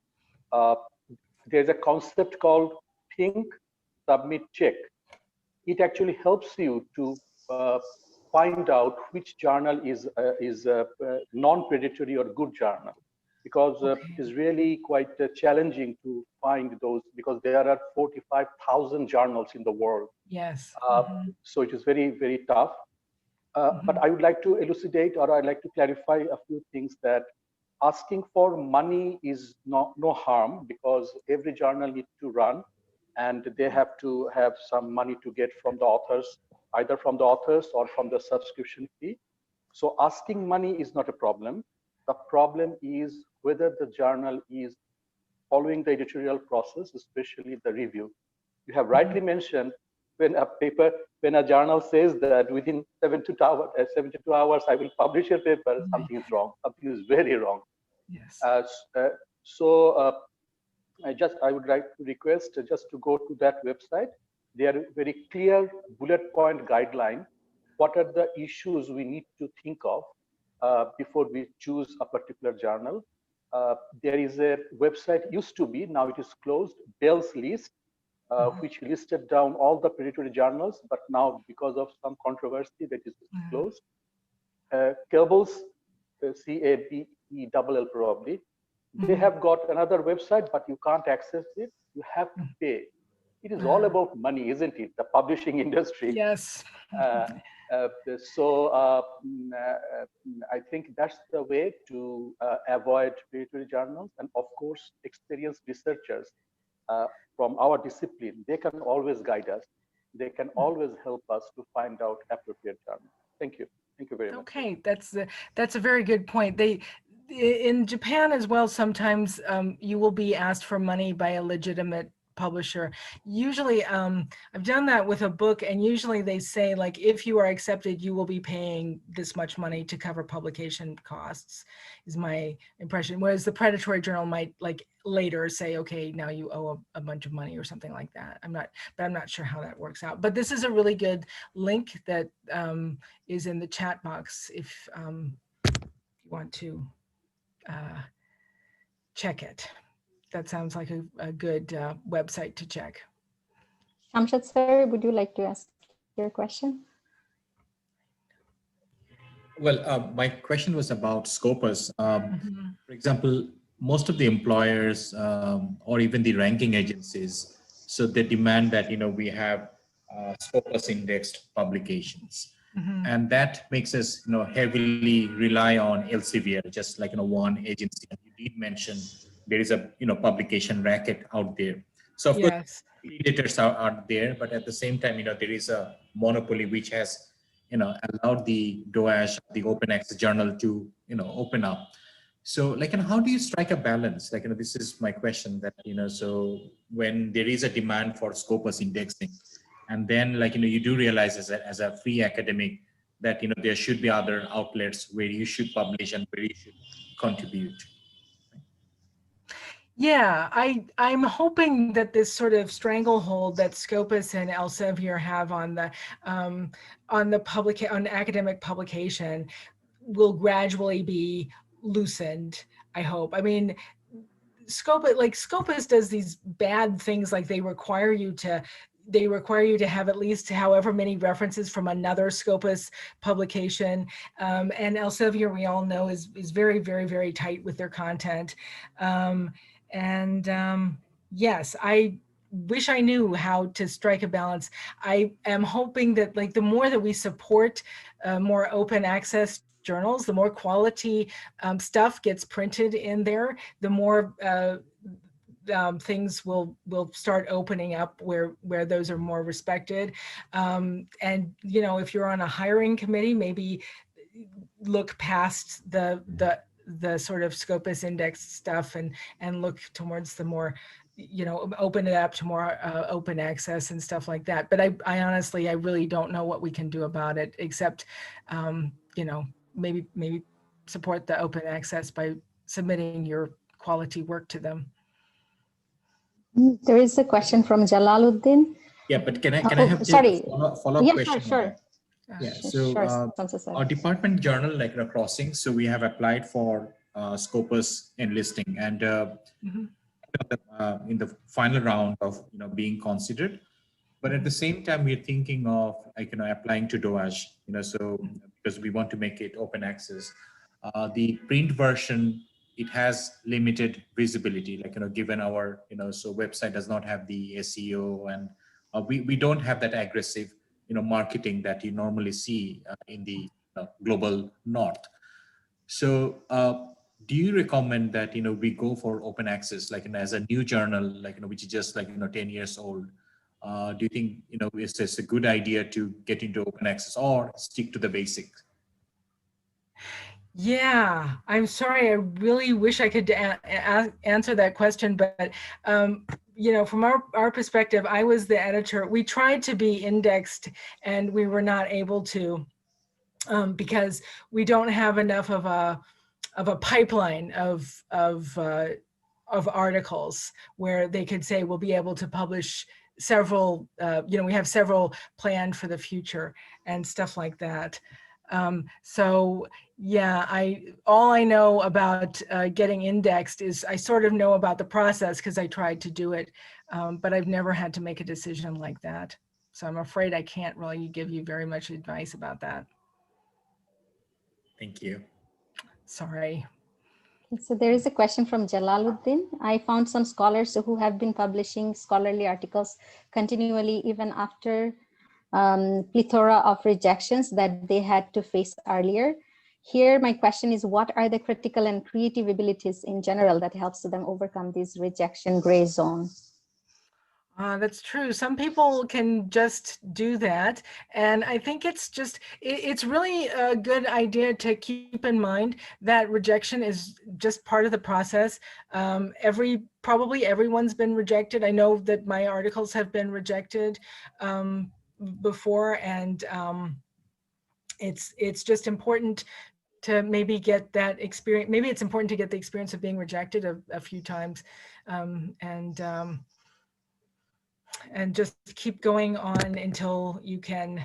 There's a concept called think, submit, check. It actually helps you to find out which journal is non-predatory or good journal, because it is really quite challenging to find those, because there are 45,000 journals in the world. Yes. So it is very, very tough. But I would like to elucidate, or I'd like to clarify a few things, that asking for money is no harm, because every journal needs to run, and they have to have some money to get from the authors, either from the authors or from the subscription fee. So asking money is not a problem. The problem is whether the journal is following the editorial process, especially the review. You have rightly mentioned, when a journal says that within 72 hours I will publish a paper, something is wrong. Something is very wrong. Yes. I would like to request just to go to that website. There are very clear bullet point guideline. What are the issues we need to think of before we choose a particular journal? There is a website, used to be, now it is closed, Bell's List, which listed down all the predatory journals, but now because of some controversy that is closed. Cable's, C-A-B-E-L-L probably, they have got another website, but you can't access it. You have to pay. It is all about money, isn't it? The publishing industry. Yes. I think that's the way to avoid predatory journals. And of course, experienced researchers from our discipline, they can always guide us. They can always help us to find out appropriate journals. Thank you. Thank you very much. Okay, that's a very good point. In Japan as well, sometimes you will be asked for money by a legitimate publisher. Usually, I've done that with a book, and usually they say, like, if you are accepted, you will be paying this much money to cover publication costs, is my impression. Whereas the predatory journal might, like, later say, okay, now you owe a bunch of money or something like that. I'm not sure how that works out. But this is a really good link that is in the chat box if you want to check it. That sounds like a good website to check. Shamshad sir, would you like to ask your question? Well, my question was about Scopus. For example, most of the employers or even the ranking agencies, so they demand that, you know, we have Scopus indexed publications. And that makes us, you know, heavily rely on Elsevier, just like, you know, one agency. And you did mention there is a, you know, publication racket out there. So of course, editors are there, but at the same time, you know, there is a monopoly which has, you know, allowed the DOAJ, the open access journal, to, you know, open up. So like, and how do you strike a balance? Like, this is my question that, so when there is a demand for Scopus indexing, and then like, you do realize as a free academic that, there should be other outlets where you should publish and where you should contribute. Yeah, I'm hoping that this sort of stranglehold that Scopus and Elsevier have on academic publication will gradually be loosened. I hope. I mean, Scopus does these bad things, like they require you to have at least however many references from another Scopus publication. And Elsevier, we all know, is very, very, very tight with their content. Yes, I wish I knew how to strike a balance. I am hoping that like the more that we support more open access journals, the more quality stuff gets printed in there, the more things will start opening up where those are more respected. And if you're on a hiring committee, maybe look past the sort of Scopus index stuff and look towards the more, open it up to more open access and stuff like that. But I honestly, I really don't know what we can do about it, except, maybe support the open access by submitting your quality work to them. There is a question from Jalaluddin. Yeah, but can I have sorry. follow-up Yeah, question? sure. Yeah, so our department journal, like Crossing, so we have applied for Scopus enlisting, and in the final round of being considered, but at the same time we're thinking of applying to DOAJ, so because we want to make it open access. The print version, it has limited visibility, like given our so website does not have the SEO, and we don't have that aggressive marketing that you normally see in the global north. So do you recommend that we go for open access, like as a new journal, like which is just like 10 years old? Do you think is this a good idea to get into open access or stick to the basics? Yeah, I'm sorry. I really wish I could answer that question, but from our perspective, I was the editor. We tried to be indexed, and we were not able to because we don't have enough of a pipeline of articles where they could say we'll be able to publish several. We have several planned for the future and stuff like that. So yeah, all I know about getting indexed is I sort of know about the process because I tried to do it, but I've never had to make a decision like that. So I'm afraid I can't really give you very much advice about that. Thank you. Sorry. So there is a question from Jalaluddin. I found some scholars who have been publishing scholarly articles continually even after plethora of rejections that they had to face earlier. Here, my question is, what are the critical and creative abilities in general that helps them overcome this rejection gray zone? That's true. Some people can just do that. And I think it's really a good idea to keep in mind that rejection is just part of the process. Probably everyone's been rejected. I know that my articles have been rejected before, and it's just important to maybe get that experience. Maybe it's important to get the experience of being rejected a few times, and just keep going on until you can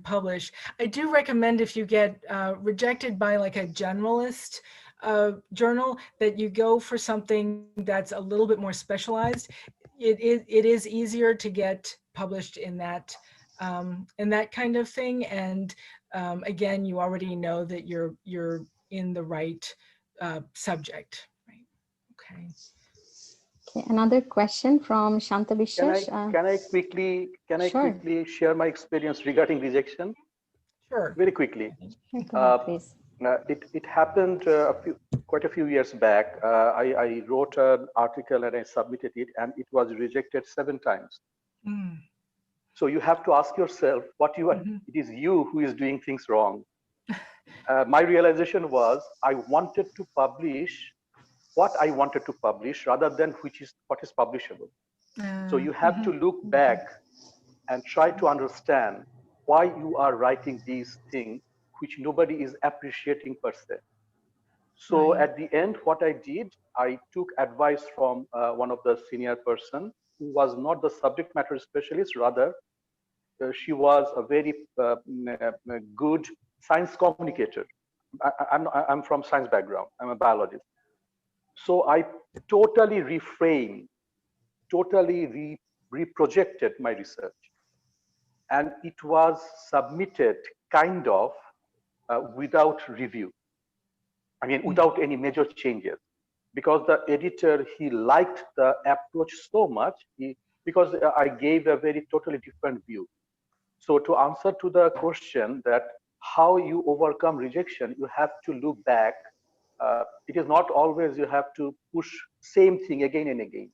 publish. I do recommend, if you get rejected by like a generalist journal, that you go for something that's a little bit more specialized. It is easier to get published in that kind of thing, and again, you already know that you're in the right subject, right? Okay. Okay, another question from Shanta Biswas. Can I quickly share my experience regarding rejection? Sure. Very quickly. Please. It happened quite a few years back. I wrote an article and I submitted it, and it was rejected 7 times. Mm. So you have to ask yourself, it is you who is doing things wrong. my realization was I wanted to publish what I wanted to publish rather than what is publishable. So you have to look back and try to understand why you are writing these things which nobody is appreciating per se. So at the end, what I did, I took advice from one of the senior person who was not the subject matter specialist, rather she was a very good science communicator. I'm from science background, I'm a biologist. So I totally reframed, totally reprojected my research. And it was submitted kind of without review. I mean, without any major changes, because the editor, he liked the approach so much, because I gave a very totally different view. So to answer to the question that how you overcome rejection, you have to look back. It is not always you have to push same thing again and again,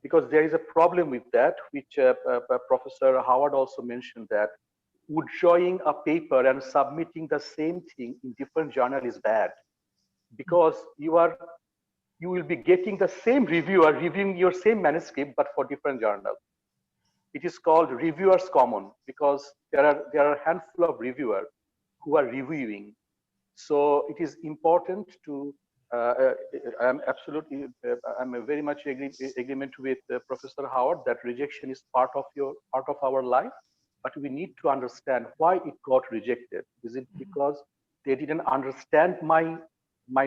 because there is a problem with that, which Professor Howard also mentioned, that withdrawing a paper and submitting the same thing in different journal is bad, because you will be getting the same reviewer reviewing your same manuscript but for different journal. It is called reviewers common, because there are a handful of reviewers who are reviewing. So it is important to I'm absolutely I'm very much agreement with Professor Howard that rejection is part of our life, but we need to understand why it got rejected. Is it because they didn't understand my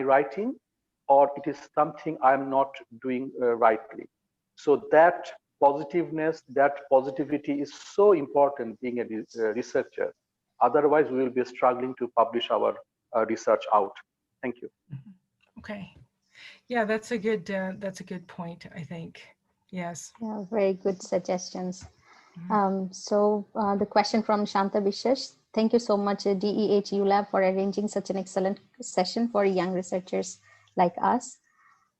writing, or it is something I'm not doing rightly? So that positiveness, that positivity is so important being a researcher. Otherwise, we will be struggling to publish our research out. Thank you. Okay. Yeah, that's a good point, I think. Yes. Yeah, very good suggestions. So the question from Shanta Bishesh. Thank you so much, DEH ULAB, for arranging such an excellent session for young researchers like us.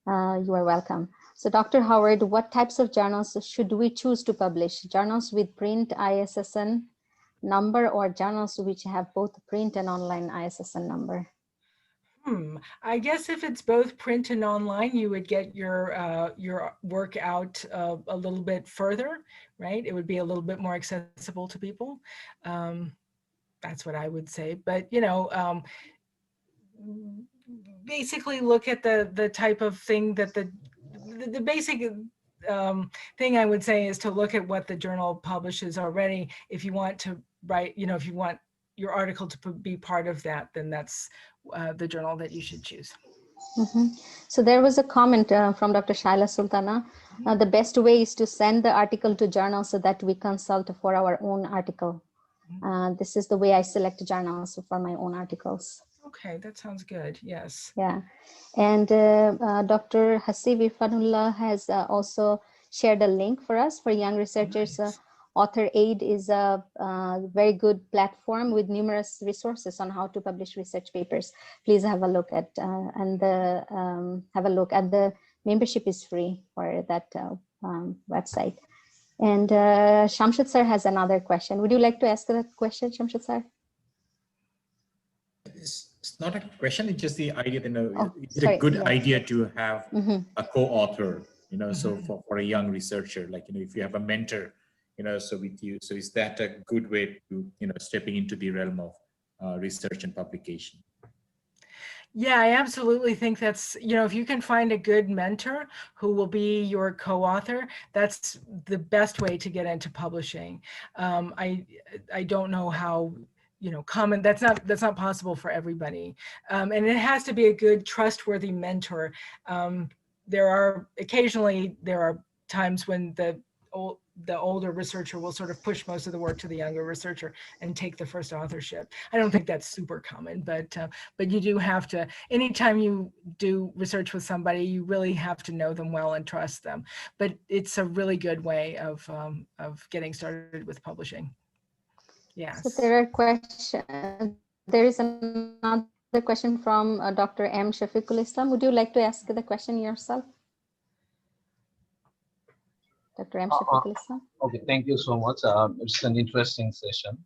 You are welcome. So Dr. Howard, what types of journals should we choose to publish? Journals with print ISSN number, or journals which have both print and online ISSN number? I guess if it's both print and online, you would get your work out a little bit further, right? It would be a little bit more accessible to people. That's what I would say. But basically look at the type of thing that the basic thing I would say is to look at what the journal publishes already. If you want to write, if you want your article to be part of that, then that's the journal that you should choose. So there was a comment from Dr. Shaila Sultana. The best way is to send the article to journals so that we consult for our own article. This is the way I select journals for my own articles. Okay, that sounds good. Yes. Yeah. And Dr. Hasib Irfanullah has also shared a link for us for young researchers. Nice. Author Aid is a very good platform with numerous resources on how to publish research papers. Please have a look at and the membership is free for that website. And Shamshad sir has another question. Would you like to ask that question, Shamshad sir? It's not a question, it's just the idea that it's sorry, a good yes. idea to have a co-author, so for a young researcher, like, if you have a mentor, so with you, so is that a good way to, stepping into the realm of research and publication? Yeah, I absolutely think that's, if you can find a good mentor who will be your co-author, that's the best way to get into publishing. I don't know how, common, that's not possible for everybody. And it has to be a good, trustworthy mentor. There are times when the older researcher will sort of push most of the work to the younger researcher and take the first authorship. I don't think that's super common, but you do have to, anytime you do research with somebody, you really have to know them well and trust them. But it's a really good way of getting started with publishing. Yes. So there are questions. There is another question from Dr. M. Shafiqul Islam. Would you like to ask the question yourself? Dr. M. Shafiqul Islam. Okay, thank you so much. It's an interesting session.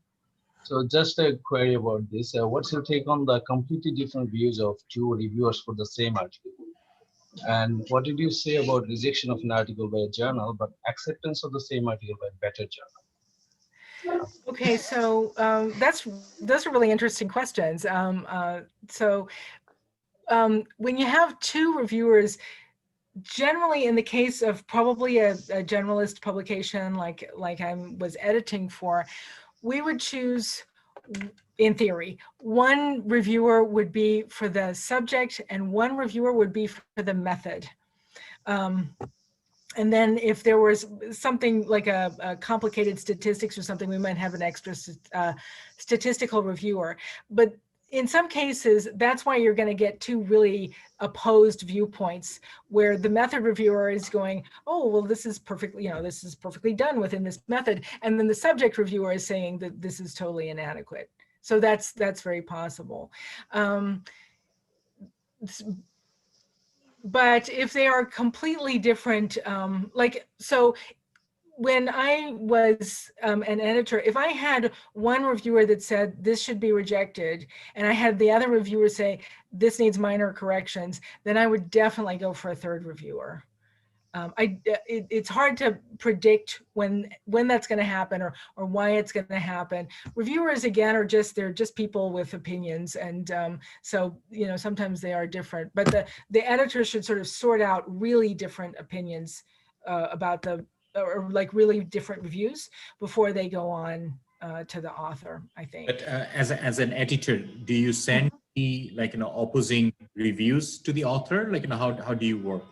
So just a query about this. What's your take on the completely different views of two reviewers for the same article? And what did you say about rejection of an article by a journal, but acceptance of the same article by a better journal? Okay, so those are really interesting questions. When you have two reviewers, generally in the case of probably a generalist publication like I was editing for, we would choose, in theory, one reviewer would be for the subject and one reviewer would be for the method. And then if there was something like a complicated statistics or something, we might have an extra statistical reviewer. But in some cases, that's why you're going to get two really opposed viewpoints, where the method reviewer is going, oh, well, this is perfectly, this is perfectly done within this method. And then the subject reviewer is saying that this is totally inadequate. So that's very possible. But if they are completely different, so when I was an editor, if I had one reviewer that said this should be rejected, and I had the other reviewer say this needs minor corrections, then I would definitely go for a third reviewer. It's hard to predict when that's going to happen or why it's going to happen. Reviewers, again, they're just people with opinions, and so sometimes they are different. But the editor should sort of sort out really different opinions about or like really different reviews before they go on to the author, I think. But as an editor, do you send the opposing reviews to the author? How do you work?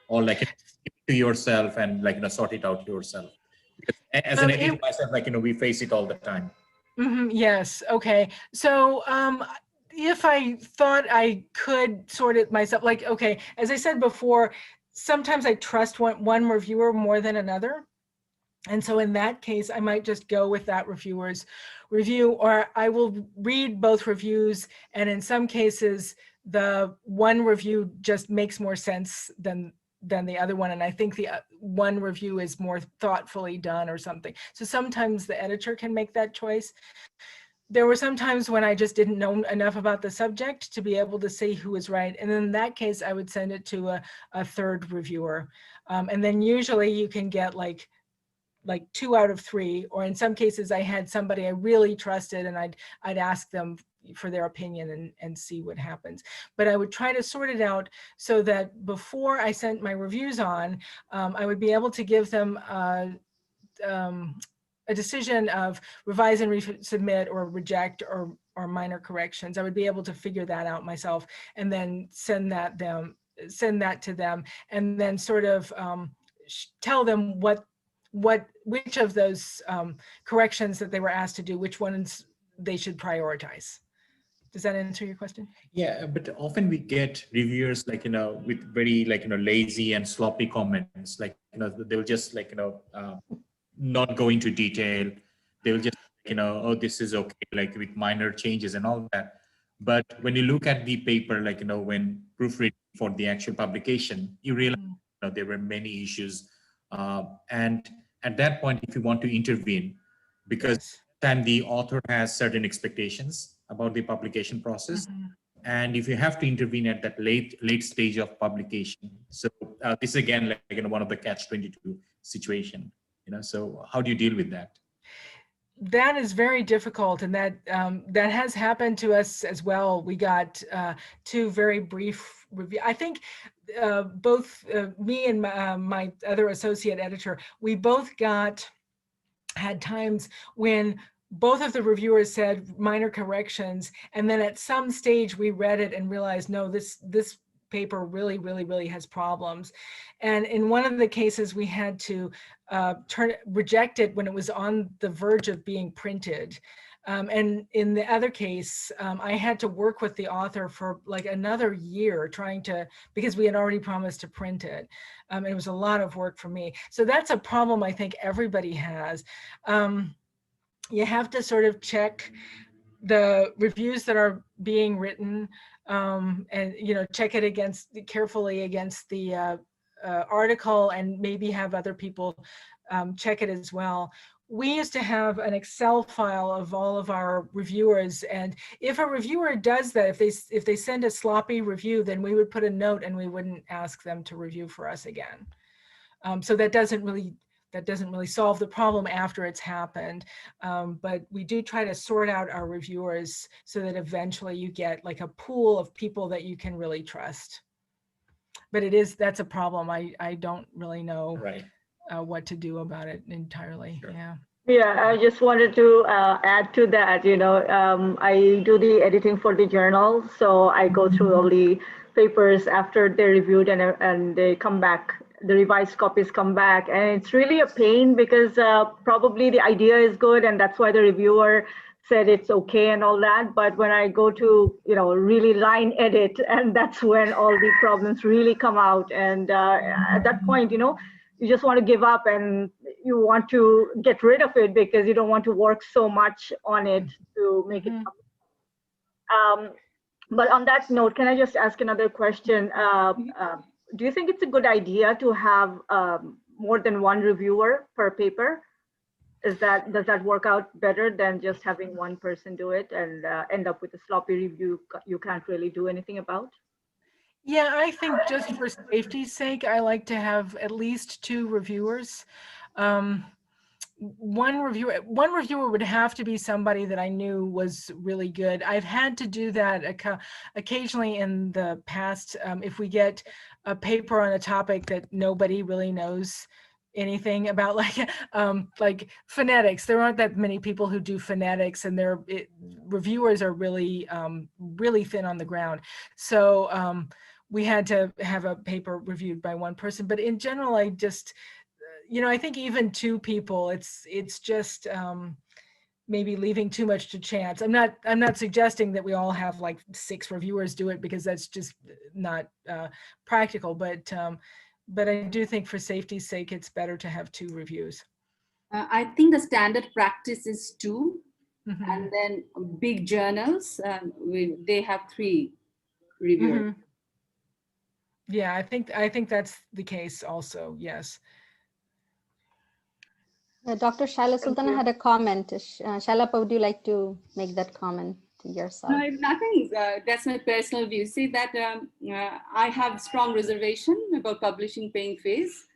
Or to yourself and sort it out yourself? Because as an editor myself, we face it all the time. Yes. Okay. So if I thought I could sort it myself, okay, as I said before, sometimes I trust one reviewer more than another. And so in that case, I might just go with that reviewer's review, or I will read both reviews. And in some cases, the one review just makes more sense than the other one. And I think the one review is more thoughtfully done or something. So sometimes the editor can make that choice. There were some times when I just didn't know enough about the subject to be able to say who was right. And in that case, I would send it to a third reviewer. And then usually you can get like 2 out of 3, or in some cases I had somebody I really trusted and I'd ask them for their opinion and see what happens. But I would try to sort it out so that before I sent my reviews on, I would be able to give them a decision of revise and resubmit or reject or minor corrections. I would be able to figure that out myself and then send that to them, and then sort of tell them which of those corrections that they were asked to do, which ones they should prioritize. Does that answer your question? Yeah, but often we get reviewers with very lazy and sloppy comments. They'll just not go into detail. They'll just oh, this is okay, with minor changes and all that. But when you look at the paper, when proofreading for the actual publication, you realize there were many issues. And at that point, if you want to intervene, because then the author has certain expectations about the publication process, and if you have to intervene at that late stage of publication, so this is again one of the catch-22 situation. So how do you deal with that? That is very difficult, and that has happened to us as well. We got 2 very brief reviews. I think both me and my other associate editor, we both had times when both of the reviewers said minor corrections, and then at some stage we read it and realized, no, this paper really has problems. And in one of the cases, we had to reject it when it was on the verge of being printed. And in the other case, I had to work with the author for another year because we had already promised to print it. It was a lot of work for me. So that's a problem I think everybody has. You have to sort of check the reviews that are being written, and check it carefully against the article, and maybe have other people check it as well. we used to have an Excel file of all of our reviewers, and if a reviewer does that, if they send a sloppy review, then we would put a note and we wouldn't ask them to review for us again. So that doesn't really solve the problem after it's happened, but we do try to sort out our reviewers so that eventually you get like a pool of people that you can really trust. But that's a problem. I don't really know what to do about it entirely. Sure. Yeah, I just wanted to add to that. I do the editing for the journal, so I go through all the papers after they're reviewed, and they come back. The revised copies come back, and it's really a pain because probably the idea is good, and that's why the reviewer said it's okay and all that. But when I go to really line edit, and that's when all the problems really come out. And at that point, you just want to give up and you want to get rid of it because you don't want to work so much on it to make it public. But on that note, can I just ask another question? Do you think it's a good idea to have more than one reviewer per paper? Does that work out better than just having one person do it and end up with a sloppy review you can't really do anything about? Yeah, I think just for safety's sake, I like to have at least 2 reviewers. One reviewer would have to be somebody that I knew was really good. I've had to do that occasionally in the past. If we get a paper on a topic that nobody really knows anything about, like phonetics, there aren't that many people who do phonetics, and reviewers are really really thin on the ground. So we had to have a paper reviewed by one person. But in general, I just, I think even 2 people, it's just maybe leaving too much to chance. I'm not suggesting that we all have like 6 reviewers do it, because that's just not practical. But I do think for safety's sake, it's better to have 2 reviews. I think the standard practice is 2, and then big journals, they have 3 reviewers. Yeah, I think that's the case also. Yes. Dr. Shaila Sultana had a comment. Shaila, would you like to make that comment to yourself? No, nothing. That's my personal view. See that I have strong reservation about publishing paying fees,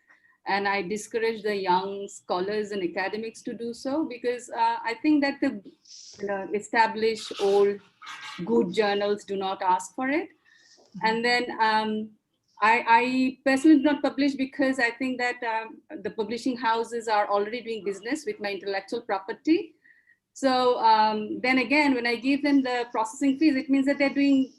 and I discourage the young scholars and academics to do so, because I think that the established old good journals do not ask for it. And then I personally do not publish because I think that the publishing houses are already doing business with my intellectual property. So then again, when I give them the processing fees, it means that they're doing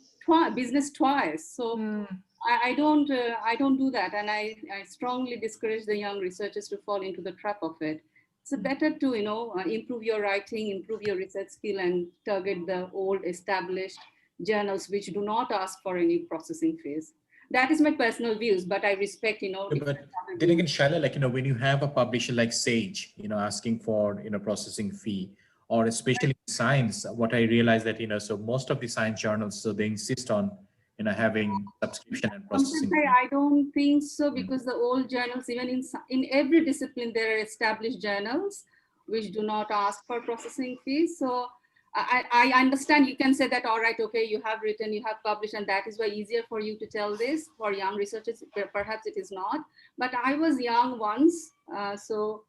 business twice. So I don't do that, and I strongly discourage the young researchers to fall into the trap of it. It's better to improve your writing, improve your research skill, and target the old established journals which do not ask for any processing fees. That is my personal views, but I respect, But then again, Shaila, when you have a publisher like Sage, asking for, processing fee, or especially in science, what I realized that, so most of the science journals, so they insist on, having subscription and processing fee. I don't think so, because the old journals, even in every discipline, there are established journals which do not ask for processing fees. So I understand you can say that, all right, okay, you have written, you have published, and that is why easier for you to tell this. For young researchers, perhaps it is not. But I was young once, so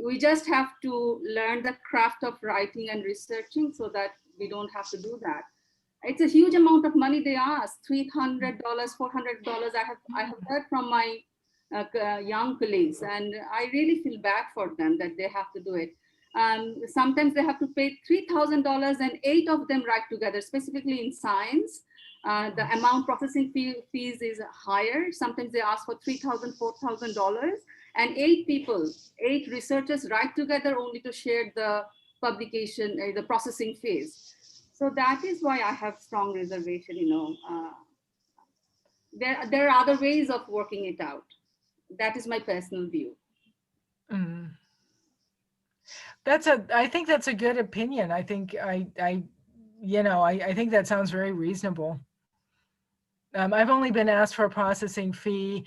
we just have to learn the craft of writing and researching so that we don't have to do that. It's a huge amount of money they ask, $300, $400. I have heard from my young colleagues, and I really feel bad for them that they have to do it. Sometimes they have to pay $3,000 and 8 of them write together, specifically in science. The amount processing fees is higher. Sometimes they ask for $3,000, $4,000, and 8 researchers write together only to share the publication, the processing fees. So that is why I have strong reservation. There are other ways of working it out. That is my personal view. I think that's a good opinion. I think I think that sounds very reasonable. I've only been asked for a processing fee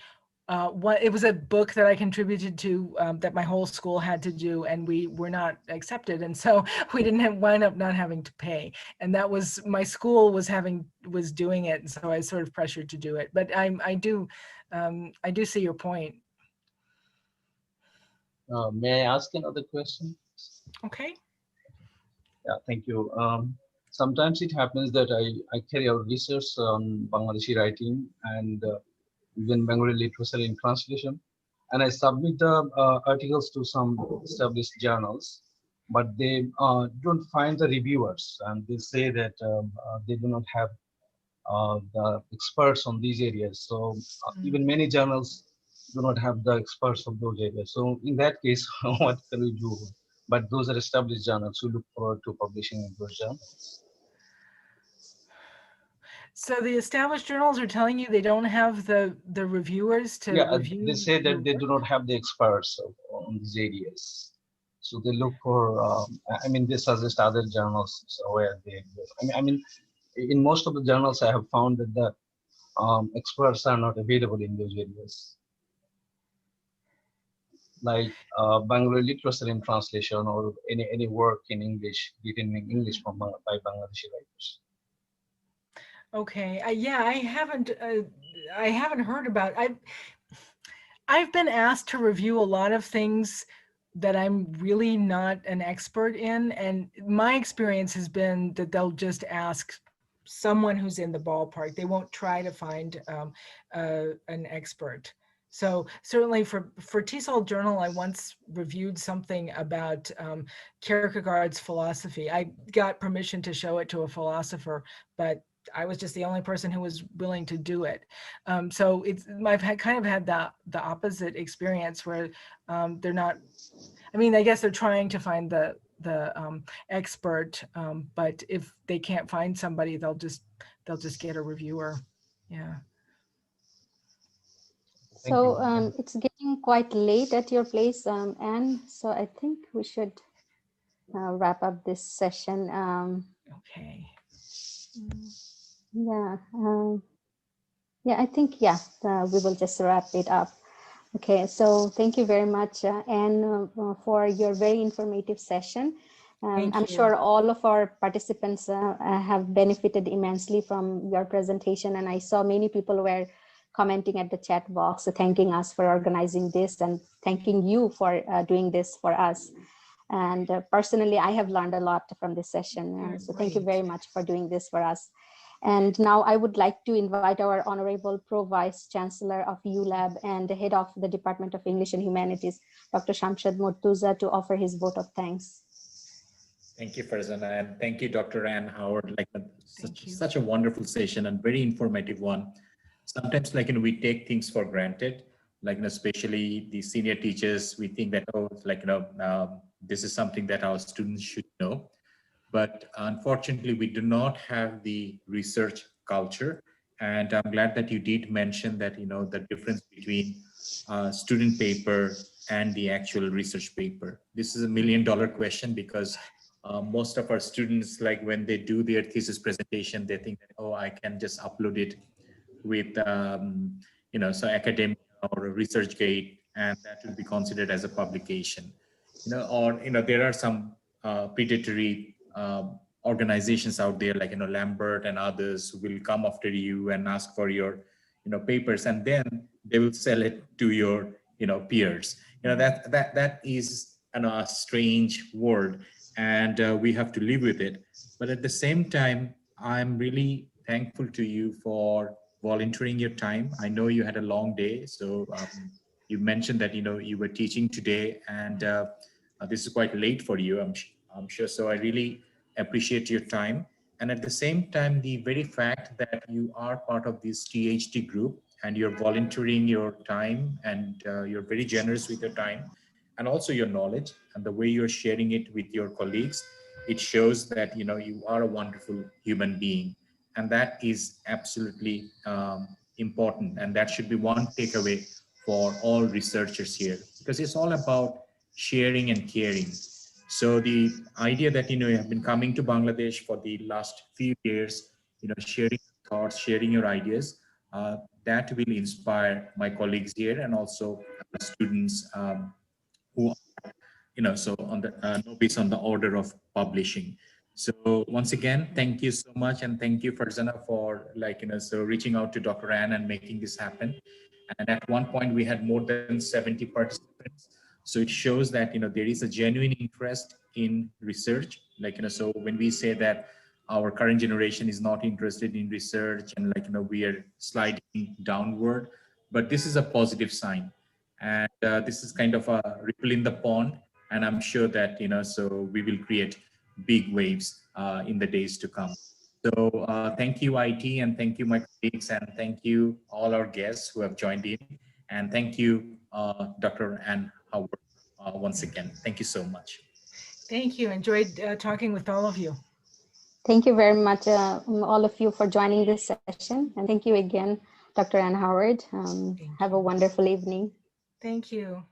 it was a book that I contributed to that my whole school had to do, and we were not accepted, and so we didn't wind up not having to pay. And that was, my school was doing it, and so I was sort of pressured to do it. But I do see your point. May I ask another question? Okay. Yeah, thank you. Sometimes it happens that I carry out research on Bangladeshi writing and even Bengali literature in translation, and I submit the articles to some established journals, but they don't find the reviewers, and they say that they do not have the experts on these areas. So even many journals do not have the experts of those areas. So in that case, what can we do? But those are established journals. We look forward to publishing in those journals. So the established journals are telling you they don't have the reviewers to review. They say that they do not have the experts on these areas. So they look for, I mean, they suggest other journals where they, I mean, in most of the journals, I have found that the experts are not available in those areas. Like Bengali literature in translation, or any work in English, written in English by Bangladeshi writers. Okay, yeah, I haven't heard about. I've been asked to review a lot of things that I'm really not an expert in, and my experience has been that they'll just ask someone who's in the ballpark. They won't try to find an expert. So certainly for TESOL Journal, I once reviewed something about Kierkegaard's philosophy. I got permission to show it to a philosopher, but I was just the only person who was willing to do it. So I've kind of had the opposite experience where they're not, I mean, I guess they're trying to find the expert, but if they can't find somebody, they'll just get a reviewer. Yeah. So it's getting quite late at your place, Anne. So I think we should wrap up this session. Okay. Yeah. Yeah, I think, we will just wrap it up. Okay, so thank you very much, Anne, for your very informative session. I'm sure all of our participants have benefited immensely from your presentation, and I saw many people were commenting at the chat box, thanking us for organizing this and thanking you for doing this for us. And personally, I have learned a lot from this session. So thank you very much for doing this for us. And now I would like to invite our Honorable Pro Vice Chancellor of ULAB and the Head of the Department of English and Humanities, Dr. Shamshad Murtuza, to offer his vote of thanks. Thank you, Farzana, and thank you, Dr. Ann Howard. Such a wonderful session and very informative one. Sometimes, we take things for granted, especially the senior teachers. We think that, this is something that our students should know. But unfortunately, we do not have the research culture. And I'm glad that you did mention that, the difference between student paper and the actual research paper. This is $1 million question, because most of our students, when they do their thesis presentation, they think that, I can just upload it with, so academic or researchgate, and that will be considered as a publication. There are some predatory organizations out there, like Lambert and others, who will come after you and ask for your papers, and then they will sell it to your peers. That is a strange world, and we have to live with it. But at the same time, I'm really thankful to you for volunteering your time. I know you had a long day, so you mentioned that you were teaching today, and this is quite late for you, I'm sure. So I really appreciate your time. And at the same time, the very fact that you are part of this THD group and you're volunteering your time, and you're very generous with your time and also your knowledge, and the way you're sharing it with your colleagues, it shows that you are a wonderful human being. And that is absolutely important. And that should be one takeaway for all researchers here, because it's all about sharing and caring. So the idea that, you have been coming to Bangladesh for the last few years, sharing thoughts, sharing your ideas, that will inspire my colleagues here and also students who, so on the novice on the order of publishing. So once again, thank you so much, and thank you, Farzana, for so reaching out to Dr. Ann and making this happen. And at one point, we had more than 70 participants. So it shows that there is a genuine interest in research. So when we say that our current generation is not interested in research and we are sliding downward, but this is a positive sign, and this is kind of a ripple in the pond. And I'm sure that so we will create big waves in the days to come. So thank you, IT, and thank you, my colleagues, and thank you all our guests who have joined in, and thank you, Dr. Ann Howard, once again. Thank you so much. Thank you. Enjoyed talking with all of you. Thank you very much, all of you, for joining this session. And thank you again, Dr. Ann Howard. Have a wonderful evening. Thank you.